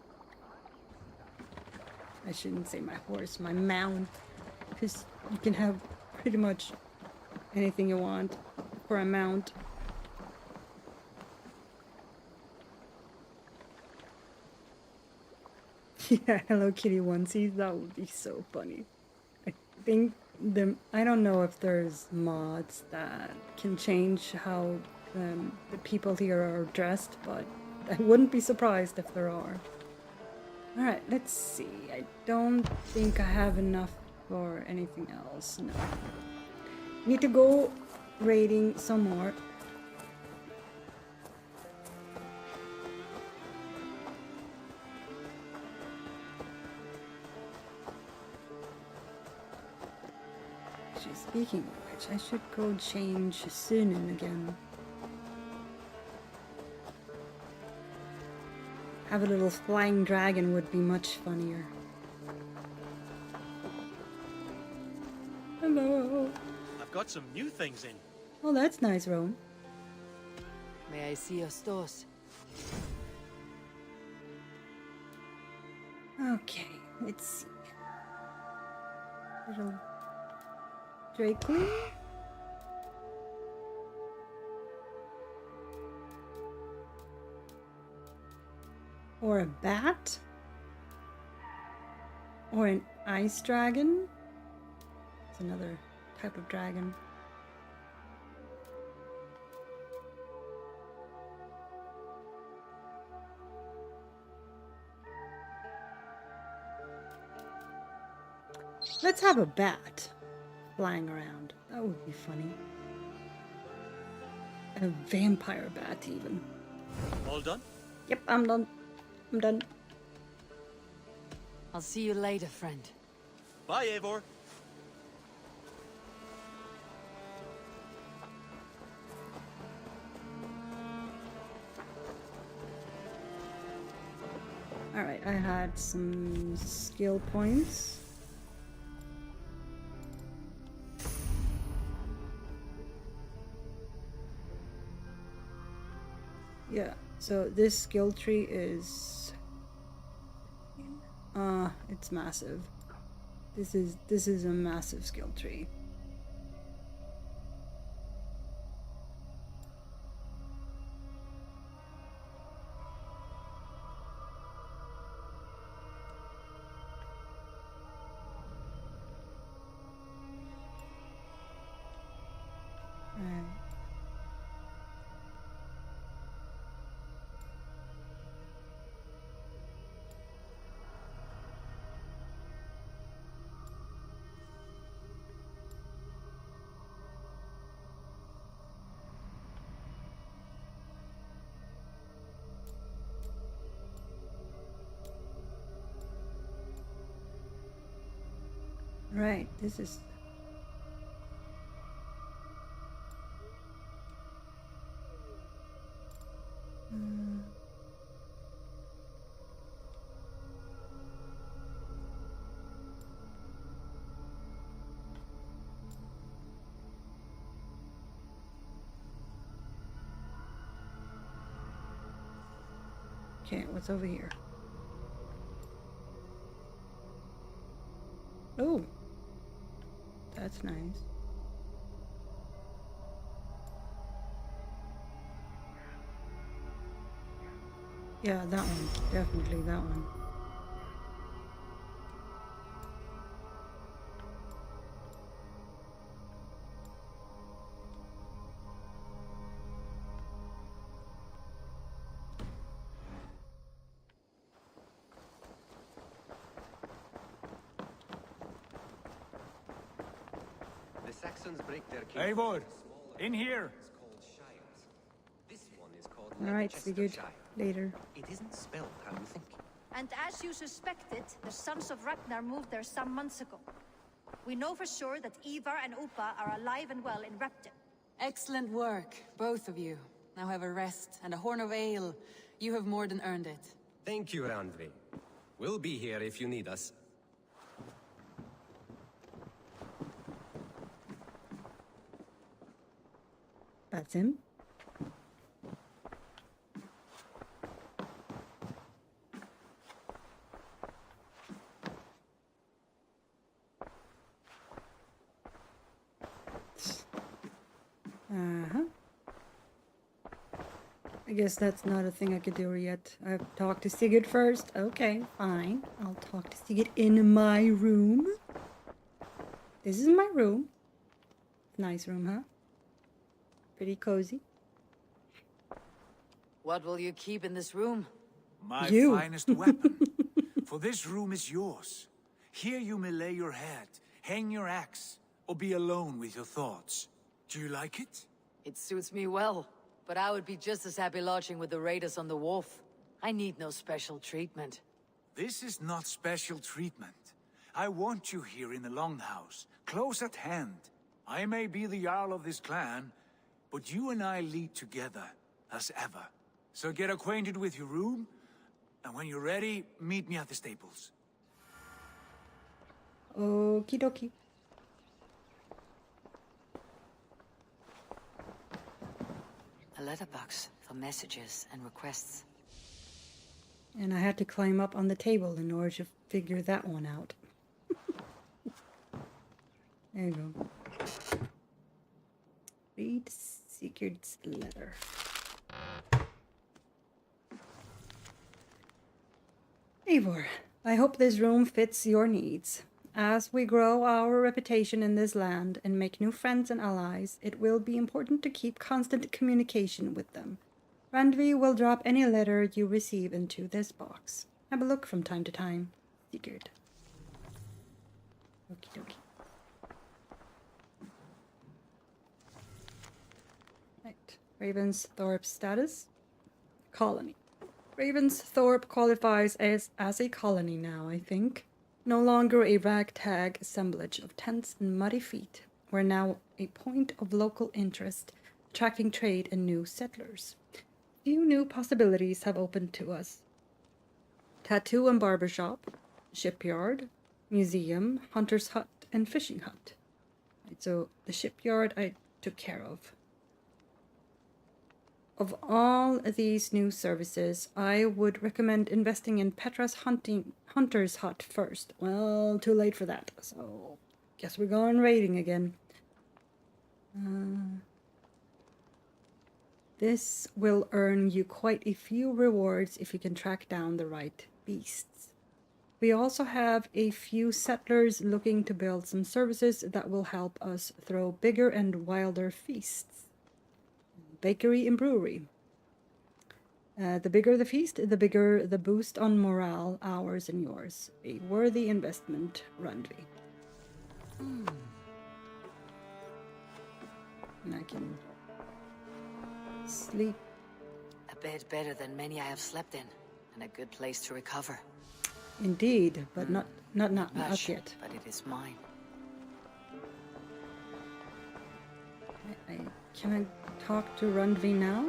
I shouldn't say my horse, my mount, because you can have pretty much anything you want for a mount. Yeah, Hello Kitty onesies, that would be so funny. I think I don't know if there's mods that can change how the people here are dressed, but I wouldn't be surprised if there are. Alright, let's see. I don't think I have enough for anything else. No. Need to go raiding some more. Actually, speaking of which, I should go change Sunan again. Have a little flying dragon would be much funnier. Hello. I've got some new things in. Oh, that's nice, Roan. May I see your stores? Okay, Let's see. Little Drakeling. Or a bat? Or an ice dragon? It's another type of dragon. Let's have a bat flying around. That would be funny. A vampire bat, even. All done? Yep, I'm done. I'm done. I'll see you later, friend. Bye, Eivor. Alright, I had some skill points. Yeah, so this skill tree is it's massive. This is a massive skill tree. Right, this is okay, what's over here? Oh, that's nice. Yeah, that one. Definitely that one. The Saxons break their king. Eivor, in here. This one is called Alright, see you later. It isn't spelled how you think. And as you suspected, the Sons of Ragnar moved there some months ago. We know for sure that Ivar and Upa are alive and well in Repton. Excellent work, both of you. Now have a rest and a horn of ale. You have more than earned it. Thank you, Randvi. We'll be here if you need us. That's him. I guess that's not a thing I could do yet. I have to talk to Sigurd first. Okay, fine. I'll talk to Sigurd in my room. This is my room. Nice room, huh? Pretty cozy. What will you keep in this room? My You. finest weapon. For this room is yours. Here you may lay your head, hang your axe, or be alone with your thoughts. Do you like it? It suits me well, but I would be just as happy lodging with the raiders on the wharf. I need no special treatment. This is not special treatment. I want you here in the Longhouse, close at hand. I may be the Jarl of this clan, but you and I lead together, as ever. So get acquainted with your room, and when you're ready, meet me at the stables. Okie dokie. A letterbox for messages and requests. And I had to climb up on the table in order to figure that one out. There you go. Read Sigurd's letter. Eivor, I hope this room fits your needs. As we grow our reputation in this land and make new friends and allies, it will be important to keep constant communication with them. Randvi will drop any letter you receive into this box. Have a look from time to time. Sigurd. Okie dokie. Right. Ravensthorpe status. Colony. Ravensthorpe qualifies as a colony now, I think. No longer a ragtag assemblage of tents and muddy feet. We're now a point of local interest, attracting trade and new settlers. Few new possibilities have opened to us. Tattoo and barbershop, shipyard, museum, hunter's hut, and fishing hut. Right, so the shipyard I took care of. Of all these new services, I would recommend investing in Petra's hunter's hut first. Well, too late for that, so guess we're going raiding again. This will earn you quite a few rewards if you can track down the right beasts. We also have a few settlers looking to build some services that will help us throw bigger and wilder feasts. Bakery and brewery. The bigger the feast, the bigger the boost on morale, ours and yours. A worthy investment, Randvi. And I can sleep. A bed better than many I have slept in, and a good place to recover. Indeed, but not yet. But it is mine. Can I talk to Randvi now?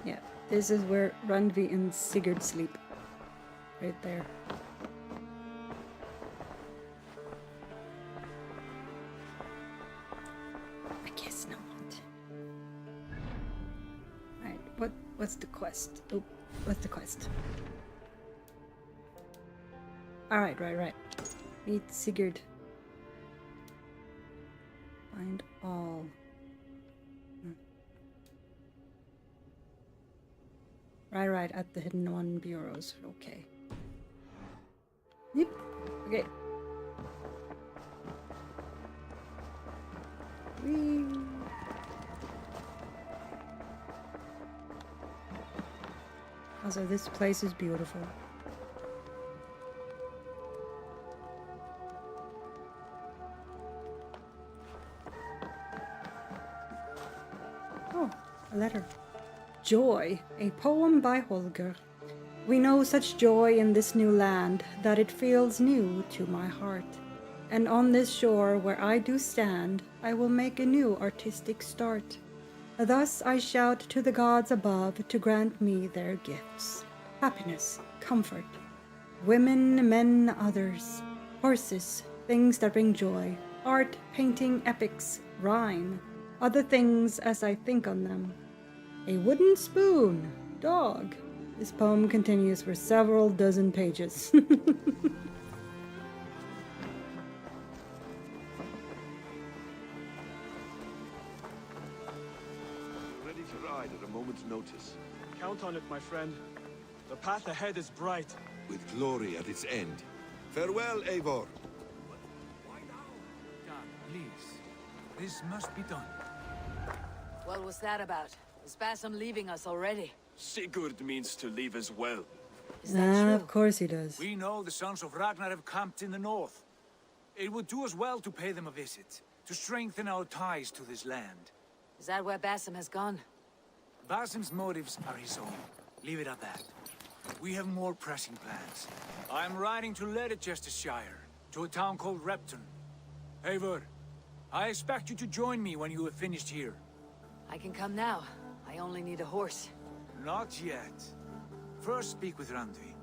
Yeah, this is where Randvi and Sigurd sleep. Right there. I guess not. Alright, what's the quest? Oh, what's the quest? Alright, right. Meet Sigurd. Find all. Right, at the Hidden One bureaus. Okay. Yep. Okay. Whee. Also, this place is beautiful. A letter. Joy, a poem by Holger. We know such joy in this new land that it feels new to my heart. And on this shore where I do stand, I will make a new artistic start. Thus I shout to the gods above to grant me their gifts. Happiness, comfort, women, men, others, horses, things that bring joy, art, painting, epics, rhyme, other things as I think on them. A wooden spoon, dog. This poem continues for several dozen pages. Ready to ride at a moment's notice. Count on it, my friend. The path ahead is bright. With glory at its end. Farewell, Eivor. God, please. This must be done. What was that about? Is Basim leaving us already? Sigurd means to leave as well. Is that true? Of course he does. We know the sons of Ragnar have camped in the north. It would do us well to pay them a visit, to strengthen our ties to this land. Is that where Basim has gone? Basim's motives are his own. Leave it at that. We have more pressing plans. I am riding to Leicestershire, to a town called Repton. Eivor, I expect you to join me when you have finished here. I can come now. I only need a horse. Not yet. First speak with Randvi.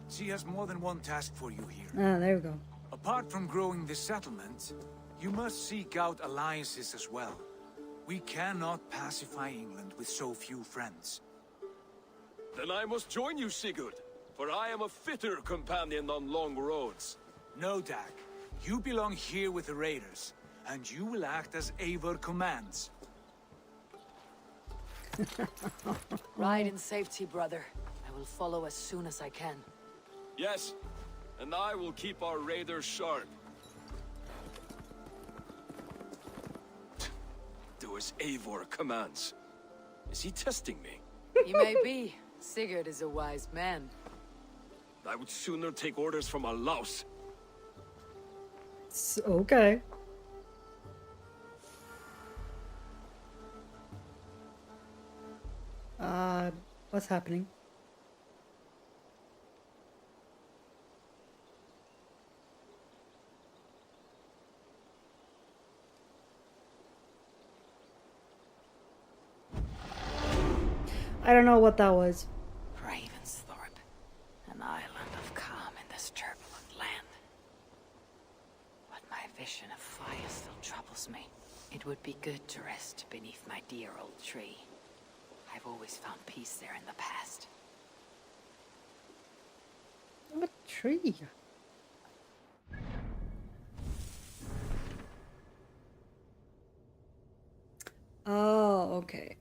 She has more than one task for you here. Ah, there we go. Apart from growing this settlement, you must seek out alliances as well. We cannot pacify England with so few friends. Then I must join you, Sigurd, for I am a fitter companion on long roads. No, Dag. You belong here with the raiders, and you will act as Eivor commands. Ride in safety, brother. I will follow as soon as I can. Yes, and I will keep our raiders sharp. Do as Eivor commands. Is he testing me? He may be. Sigurd is a wise man. I would sooner take orders from a louse. Okay. What's happening? I don't know what that was. Ravensthorpe, an island of calm in this turbulent land. But my vision of fire still troubles me. It would be good to rest beneath my dear old tree. I've always found peace there in the past. What tree? Oh, okay.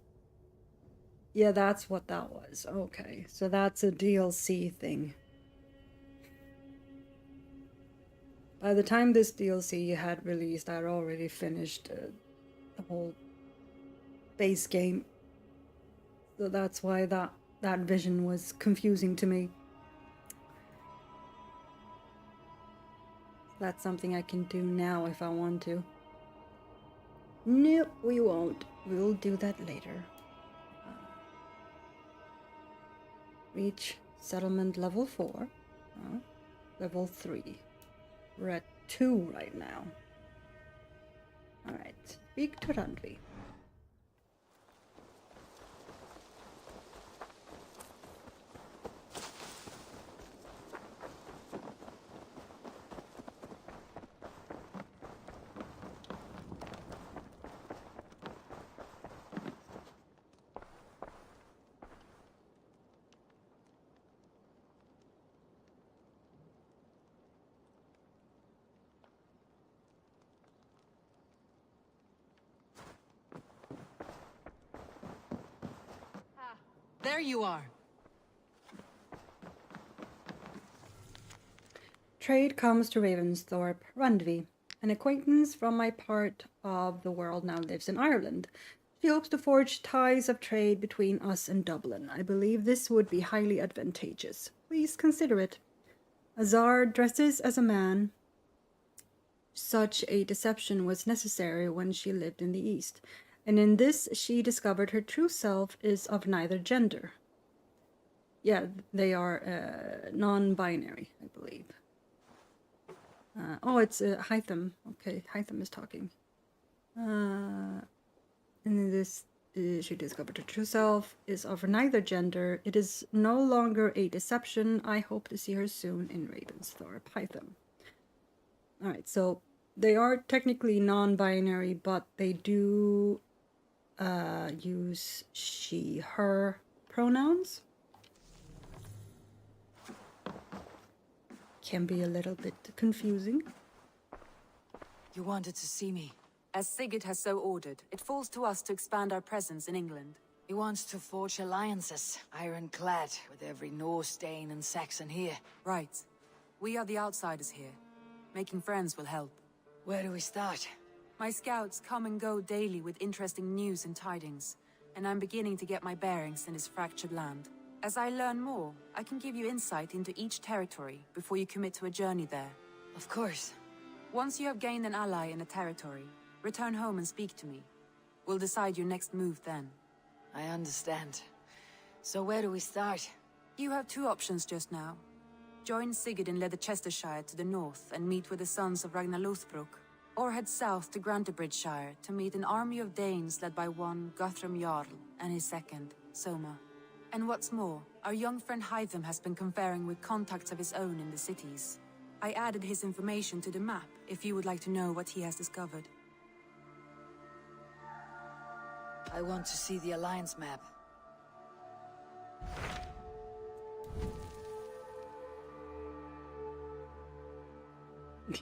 Yeah, that's what that was. Okay, so that's a DLC thing. By the time this DLC had released, I'd already finished the whole base game. So that's why that vision was confusing to me. That's something I can do now if I want to. Nope, we won't. We'll do that later. Reach settlement level 4. Level 3. We're at 2 right now. Alright, speak to Randvi. There you are. Trade comes to Ravensthorpe. Randvi, an acquaintance from my part of the world, now lives in Ireland. She hopes to forge ties of trade between us and Dublin. I believe this would be highly advantageous. Please consider it. Azar dresses as a man. Such a deception was necessary when she lived in the East, and in this she discovered her true self is of neither gender. Yeah, they are non-binary, I believe. Oh, it's Hytham. Okay, Hytham is talking. And in this, she discovered her true self is of neither gender. It is no longer a deception. I hope to see her soon in Ravensthorpe. Hytham. Alright, so they are technically non-binary, but they do use she, her pronouns. Can be a little bit confusing. You wanted to see me. As Sigurd has so ordered, it falls to us to expand our presence in England. He wants to forge alliances, ironclad, with every Norse, Dane, and Saxon here. Right. We are the outsiders here. Making friends will help. Where do we start? My scouts come and go daily with interesting news and tidings, and I'm beginning to get my bearings in this fractured land. As I learn more, I can give you insight into each territory before you commit to a journey there. Of course. Once you have gained an ally in a territory, return home and speak to me. We'll decide your next move then. I understand. So where do we start? You have two options just now. Join Sigurd in Leicestershire to the north and meet with the sons of Ragnar Lothbrok, or head south to Grantebridgeshire to meet an army of Danes led by one Guthrum Jarl and his second, Soma. And what's more, our young friend Hytham has been conferring with contacts of his own in the cities. I added his information to the map if you would like to know what he has discovered. I want to see the Alliance map.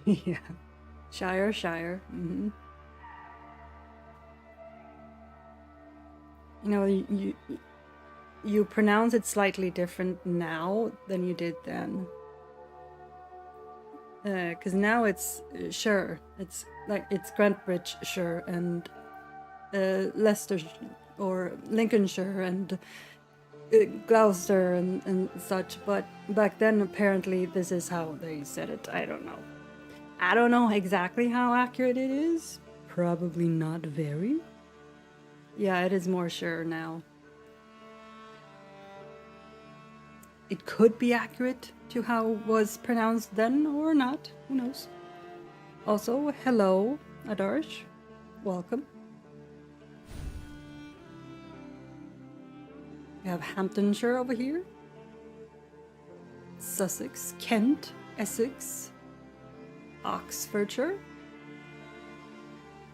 Yeah. Shire. Mm-hmm. You know, you pronounce it slightly different now than you did then. Because now it's Shire. It's like it's Grantbridgeshire and Leicester or Lincolnshire and Gloucester and such. But back then, apparently, this is how they said it. I don't know. I don't know exactly how accurate it is. Probably not very. Yeah, it is more Shire now. It could be accurate to how it was pronounced then or not. Who knows? Also, hello, Adarsh. Welcome. We have Hamptonshire over here. Sussex, Kent, Essex, Oxfordshire,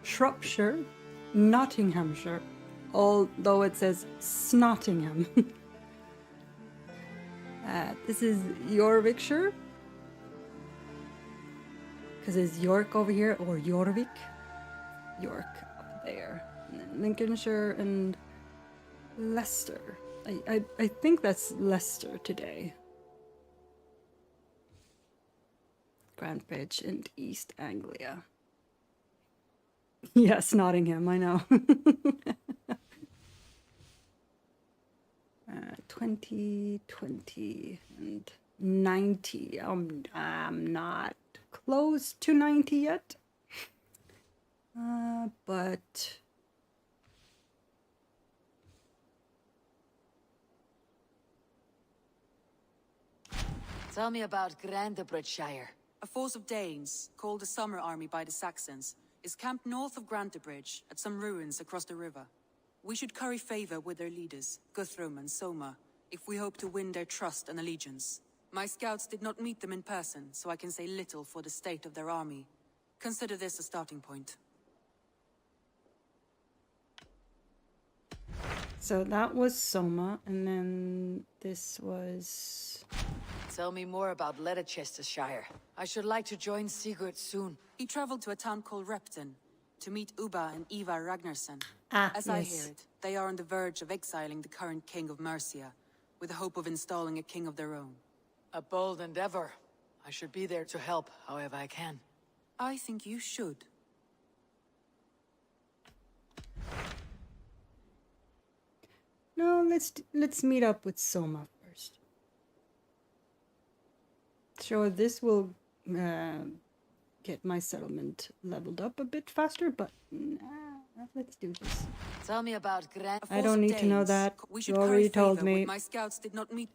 Shropshire, Nottinghamshire, although it says Snottingham. This is Yorkshire, because it's York over here, or York up there. And then Lincolnshire and Leicester. I think that's Leicester today. Grantbridge and East Anglia. Yes, Nottingham, I know. 20, and 90. I'm not close to 90 yet. But Tell me about Grantebridgeshire. A force of Danes, called the Summer Army by the Saxons, is camped north of Grantebridge at some ruins across the river. We should curry favor with their leaders, Guthrum and Soma, if we hope to win their trust and allegiance. My scouts did not meet them in person, so I can say little for the state of their army. Consider this a starting point. so that was Soma, and then this was... Tell me more about Leicestershire. I should like to join Sigurd soon. He traveled to a town called Repton to meet Ubba and Ivar Ragnarsson. As I hear it, they are on the verge of exiling the current king of Mercia, with the hope of installing a king of their own. A bold endeavor. I should be there to help, however I can. I think you should. No, let's meet up with Soma first. Sure, this will get my settlement leveled up a bit faster, but let's do this. Tell me about I don't need to know that. You already told me. My scouts did not meet.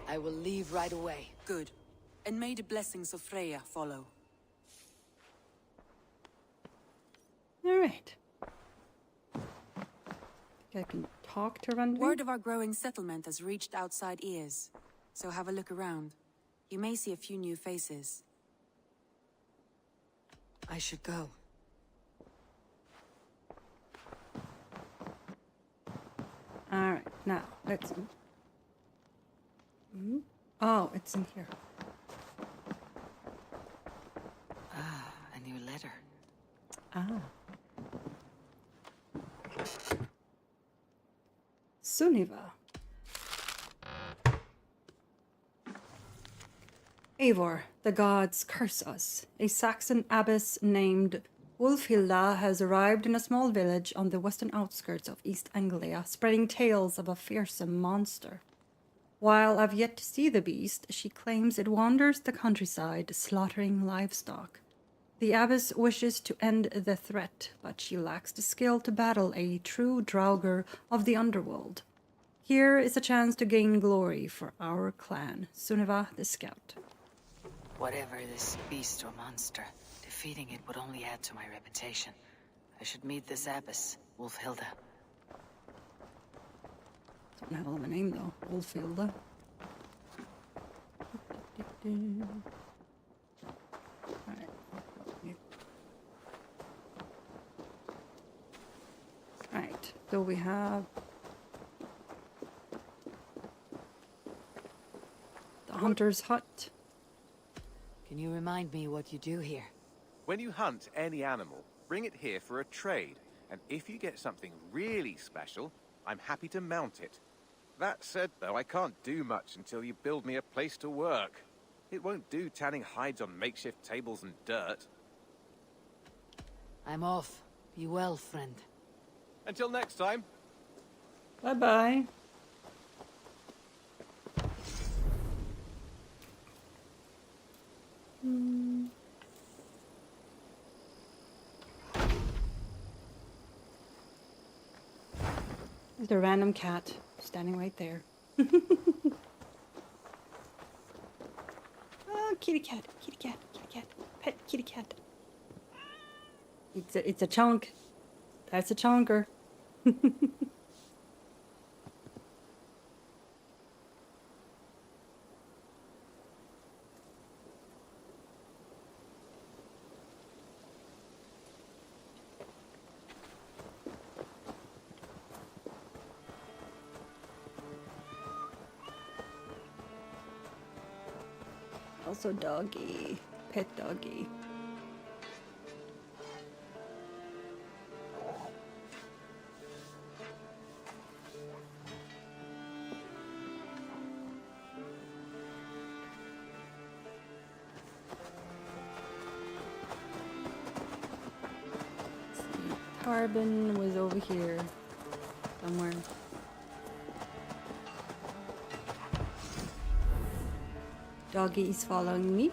I will leave right away. Good. And may the blessings of Freya follow. All right. I can talk to Randvi. Word of our growing settlement has reached outside ears, so have a look around. You may see a few new faces. I should go. All right, now let's. Oh, it's in here. Ah, a new letter. Ah. Sunniva. Eivor, the gods curse us. A Saxon abbess named Wulfhilda has arrived in a small village on the western outskirts of East Anglia, spreading tales of a fearsome monster. While I've yet to see the beast, she claims it wanders the countryside, slaughtering livestock. The abbess wishes to end the threat, but she lacks the skill to battle a true draugr of the underworld. Here is a chance to gain glory for our clan, Sunniva the Scout. Whatever this beast or monster, defeating it would only add to my reputation. I should meet this abbess, Wulfhilda. Don't have a name though, Wulfhilda. Alright. Alright, so we have the hunter's hut. Can you remind me what you do here? When you hunt any animal, bring it here for a trade. And if you get something really special, I'm happy to mount it. That said, though, I can't do much until you build me a place to work. It won't do tanning hides on makeshift tables and dirt. I'm off. Be well, friend. Until next time. Bye-bye. There's a random cat standing right there. Oh, kitty cat, kitty cat, kitty cat, pet kitty cat. It's a chunk. That's a chunker. Also doggy, pet doggy. Let's see, Carbon was over here somewhere. Doggy is following me.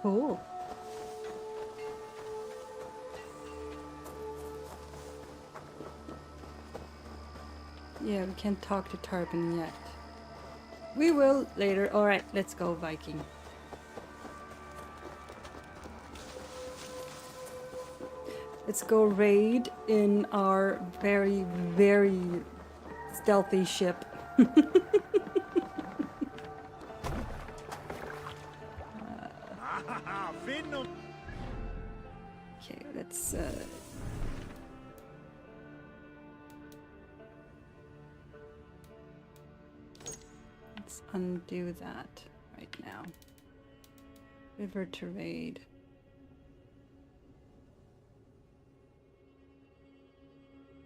Cool. Yeah, we can't talk to Tarpon yet. We will later. Alright, let's go, Viking. Let's go raid in our very, very stealthy ship. Okay, let's undo that right now. River to raid.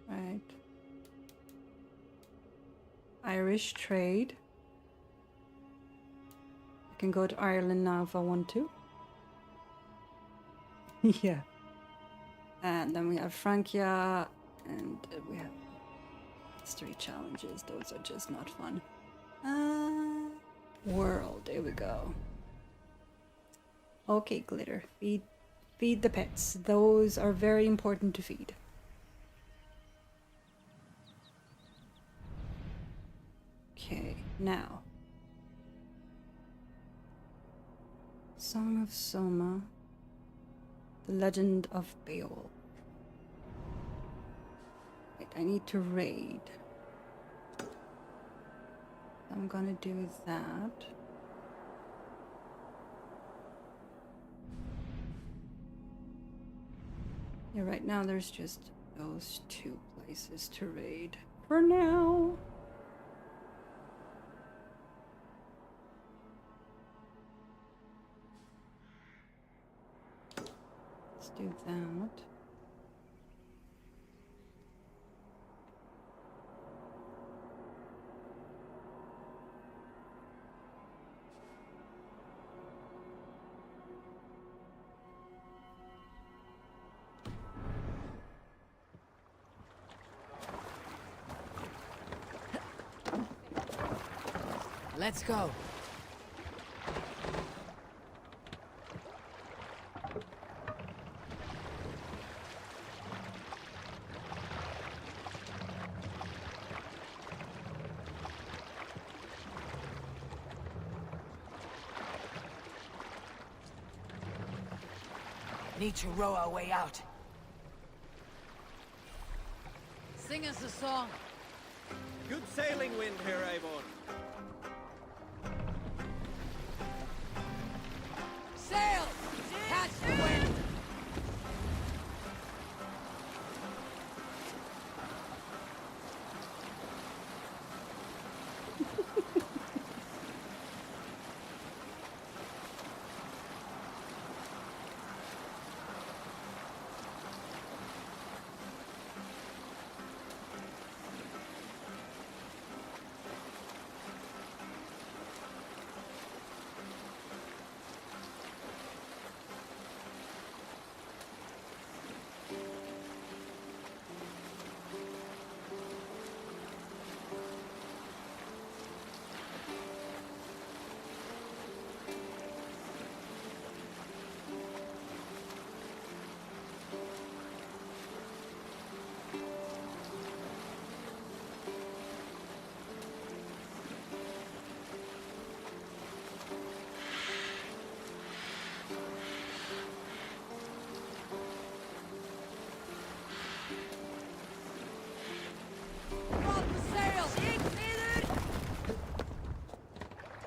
Right. Irish trade. I can go to Ireland now if I want to. Yeah. And then we have Francia, and we have history challenges. Those are just not fun. World, there we go. Okay, Glitter, feed the pets. Those are very important to feed. Okay, now. Song of Soma. The Legend of Beowulf. Wait, I need to raid. I'm gonna do that. Yeah, right now there's just those two places to raid for now. Let's do that. Let's go. Need to row our way out. Sing us a song. Good sailing wind here, Eivor. Sail! Catch the wind!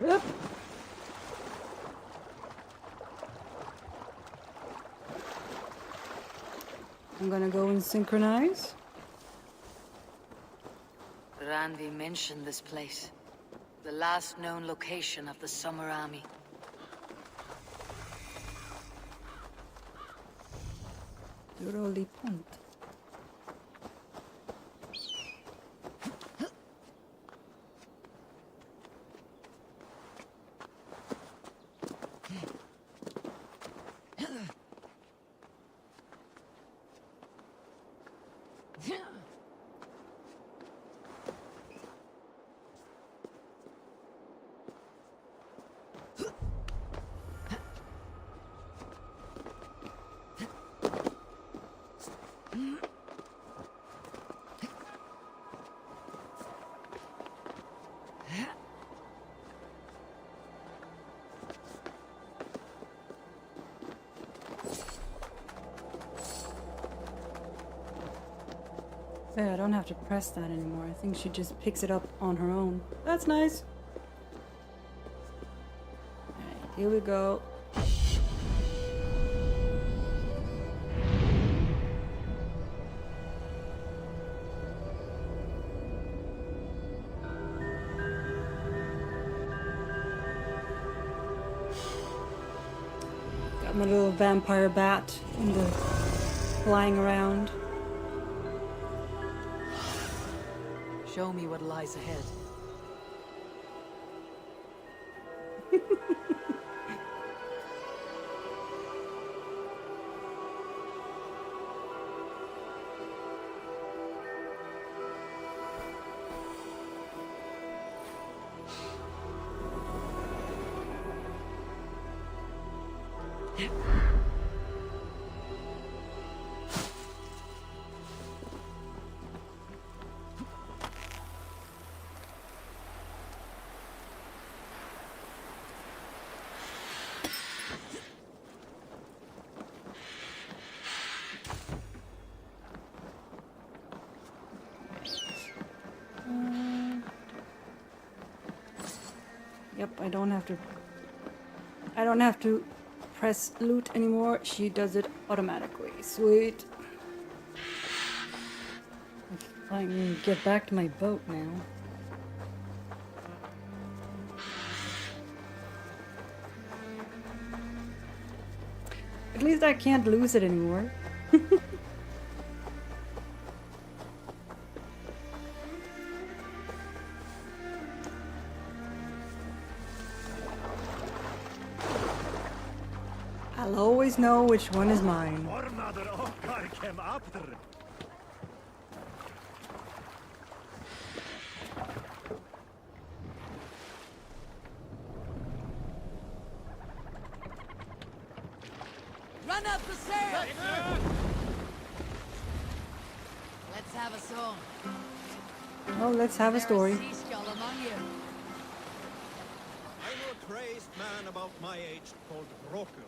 Yep. I'm gonna go and synchronize. Randi mentioned this place. The last known location of the Summer Army. Rolig punt. Yeah, I don't have to press that anymore. I think she just picks it up on her own. That's nice. Alright, here we go. Got my little vampire bat in the flying around. Show me what lies ahead. Yep, I don't have to press loot anymore. She does it automatically. Sweet. I can get back to my boat now. At least I can't lose it anymore. I'll always know which one is mine. Run up the sail! Let's have a song. Oh, let's have a story. I know a crazed man about my age called Roku.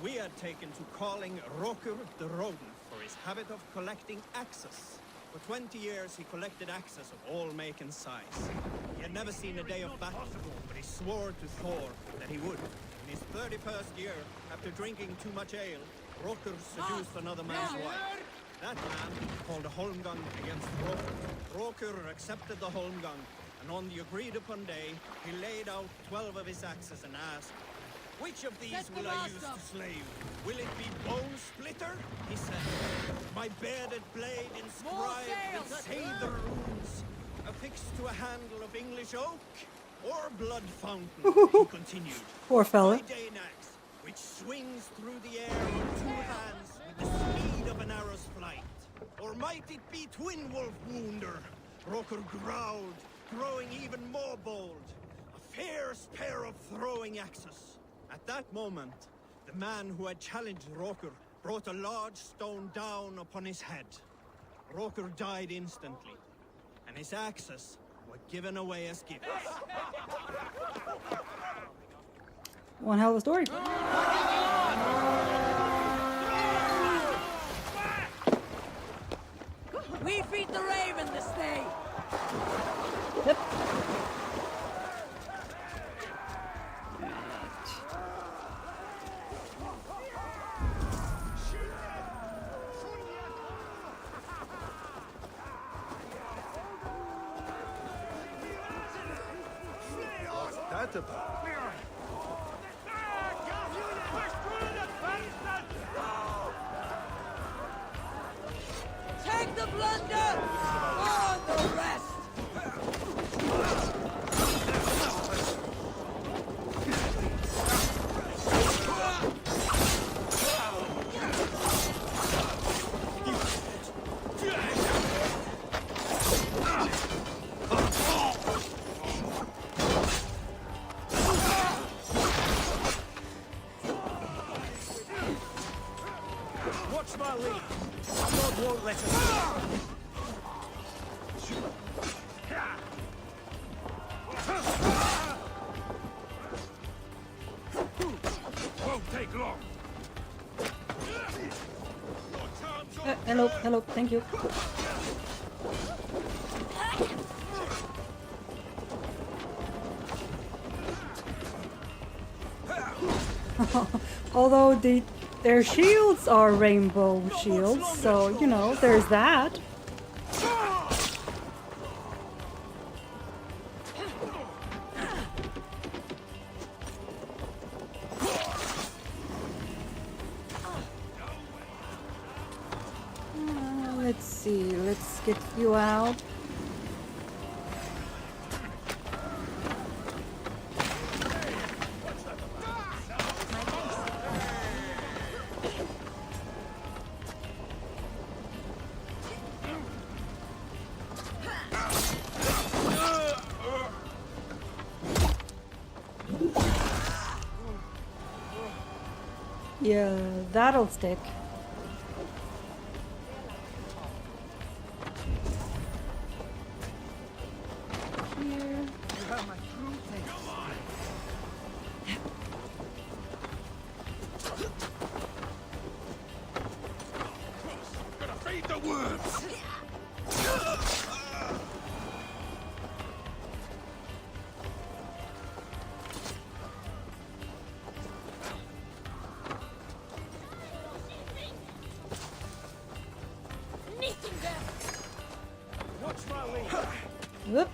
We had taken to calling Roker the rodent for his habit of collecting axes. For 20 years he collected axes of all make and size. He had never seen a day of battle, but he swore to Thor that he would. In his 31st year, after drinking too much ale, Roker seduced another man's wife. That man called a holmgang against Roker. Roker accepted the holmgang, and on the agreed-upon day, he laid out 12 of his axes and asked, "Which of these will I use to slay you? Will it be Bone Splitter?" he said. "My bearded blade inscribed with Sather runes, affixed to a handle of English oak, or Blood Fountain," he continued. Poor fella. "My Dane axe, which swings through the air on 2 hands with the speed of an arrow's flight. Or might it be Twin Wolf Wounder?" Roker growled, growing even more bold. A fierce pair of throwing axes. At that moment, the man who had challenged Roker brought a large stone down upon his head. Roker died instantly, and his axes were given away as gifts. One hell of a story. We feed the raven this day. Yep. What's that about? Take the plunder! On the rest! Watch my lead. God won't let us. Won't take long. Hello, thank you. Although their shields are rainbow shields, so you know, there's that. Let's see, let's get you out. Yeah, that'll stick. Gonna feed the worms. Watch my lead. Whoop.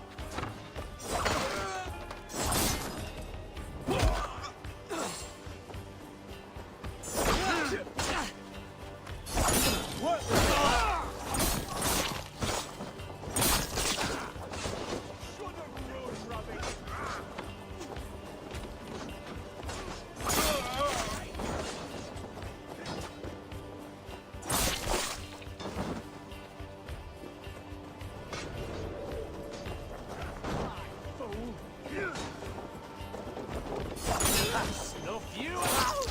Snuff you out!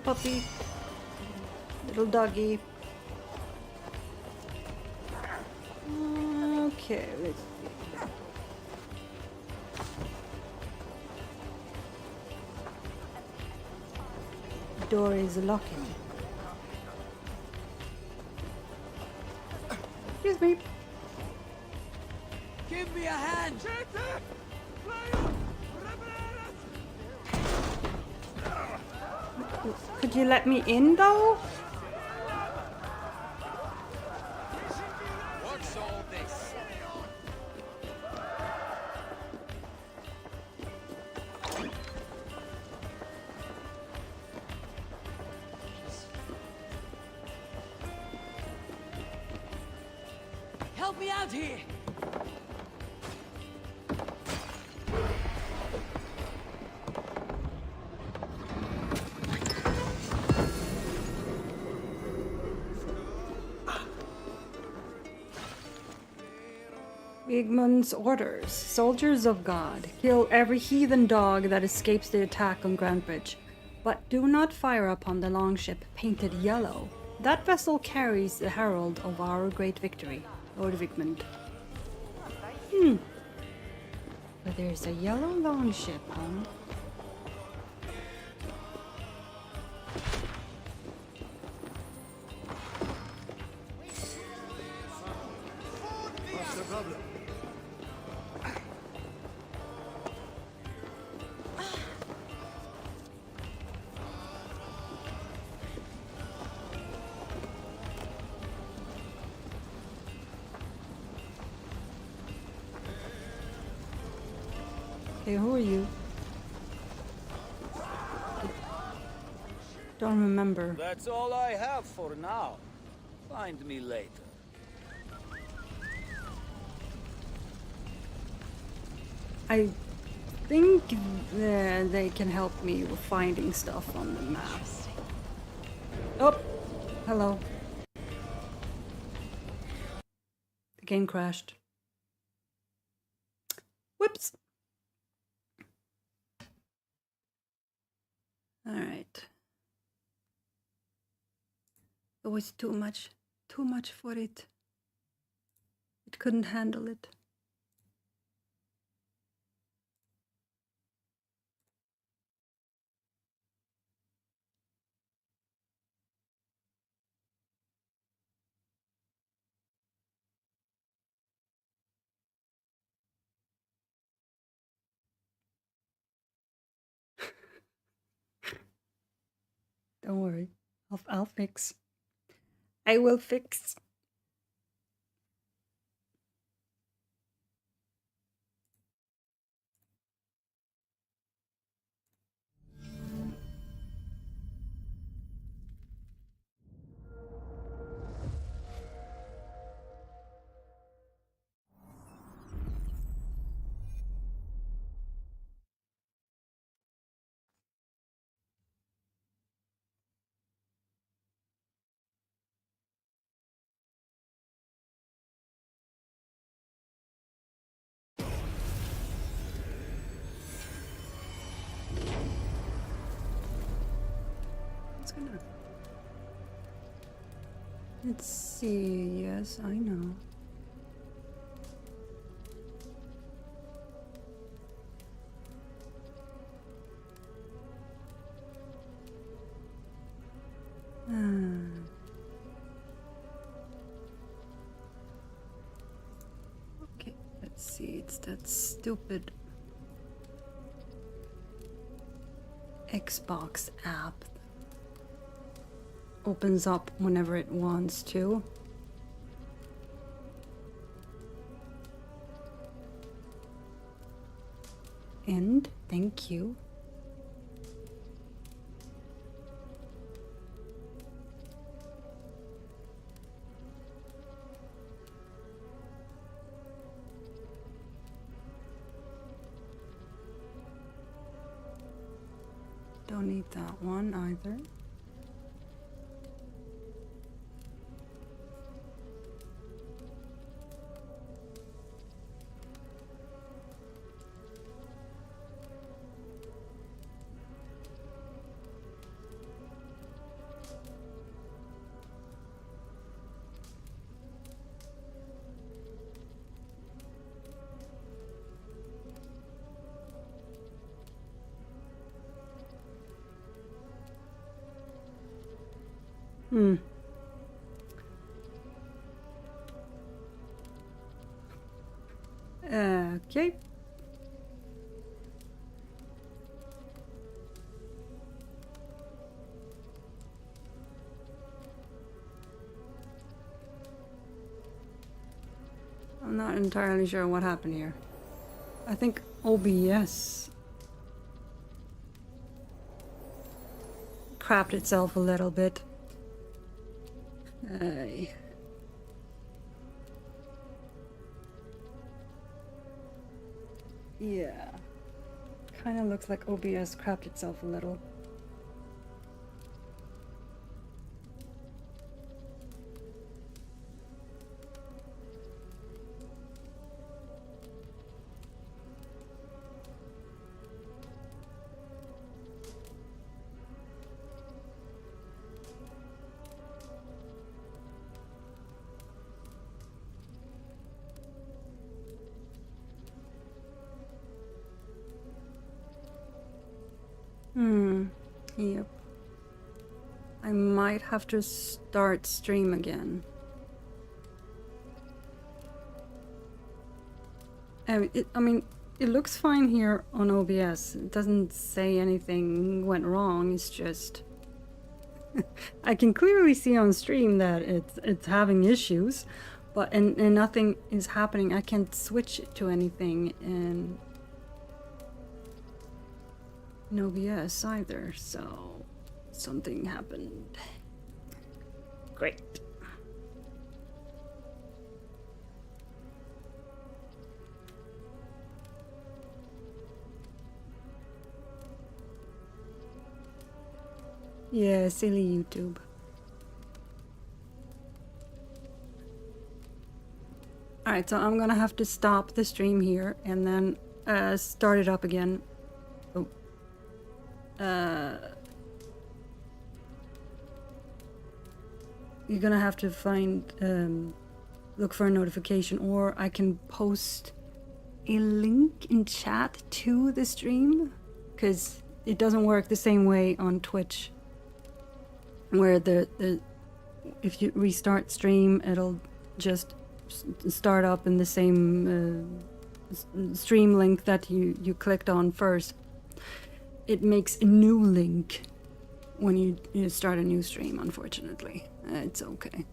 puppy. Little doggy. Okay, let's see. Door is locking. Excuse me. Give me a hand! Could you let me in though? What's all this? Help me out here! Wigmund's orders. Soldiers of God. Kill every heathen dog that escapes the attack on Grantebridge. But do not fire upon the longship painted yellow. That vessel carries the herald of our great victory. Lord Wigmund. But there's a yellow longship, huh? What's the problem? Okay, who are you? Don't remember. That's all I have for now. Find me later. I think they can help me with finding stuff on the map. Oh, hello. The game crashed. Whoops. All right. It was too much for it. It couldn't handle it. Don't worry, I'll fix. I will fix. Let's see. Yes, I know. Okay, let's see. It's that stupid Xbox app. Opens up whenever it wants to. And thank you. Don't need that one either. Okay. I'm not entirely sure what happened here. I think OBS crapped itself a little bit. Yeah. Kind of looks like OBS crapped itself a little. Yep. I might have to start stream again. I mean, it looks fine here on OBS. It doesn't say anything went wrong. It's just I can clearly see on stream that it's having issues, but and nothing is happening. I can't switch it to anything in OBS either, so something happened. Great. Yeah, silly YouTube. Alright, so I'm gonna have to stop the stream here and then start it up again. Oh. You're gonna have to find, look for a notification, or I can post a link in chat to the stream, because it doesn't work the same way on Twitch, where if you restart stream, it'll just start up in the same stream link that you clicked on first. It makes a new link when you start a new stream, unfortunately. It's okay.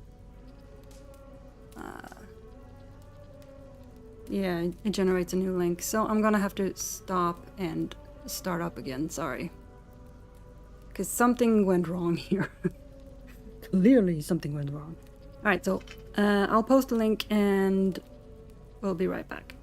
Yeah, it generates a new link, so I'm gonna have to stop and start up again, sorry. Because something went wrong here. Clearly something went wrong. Alright, so I'll post a link and we'll be right back.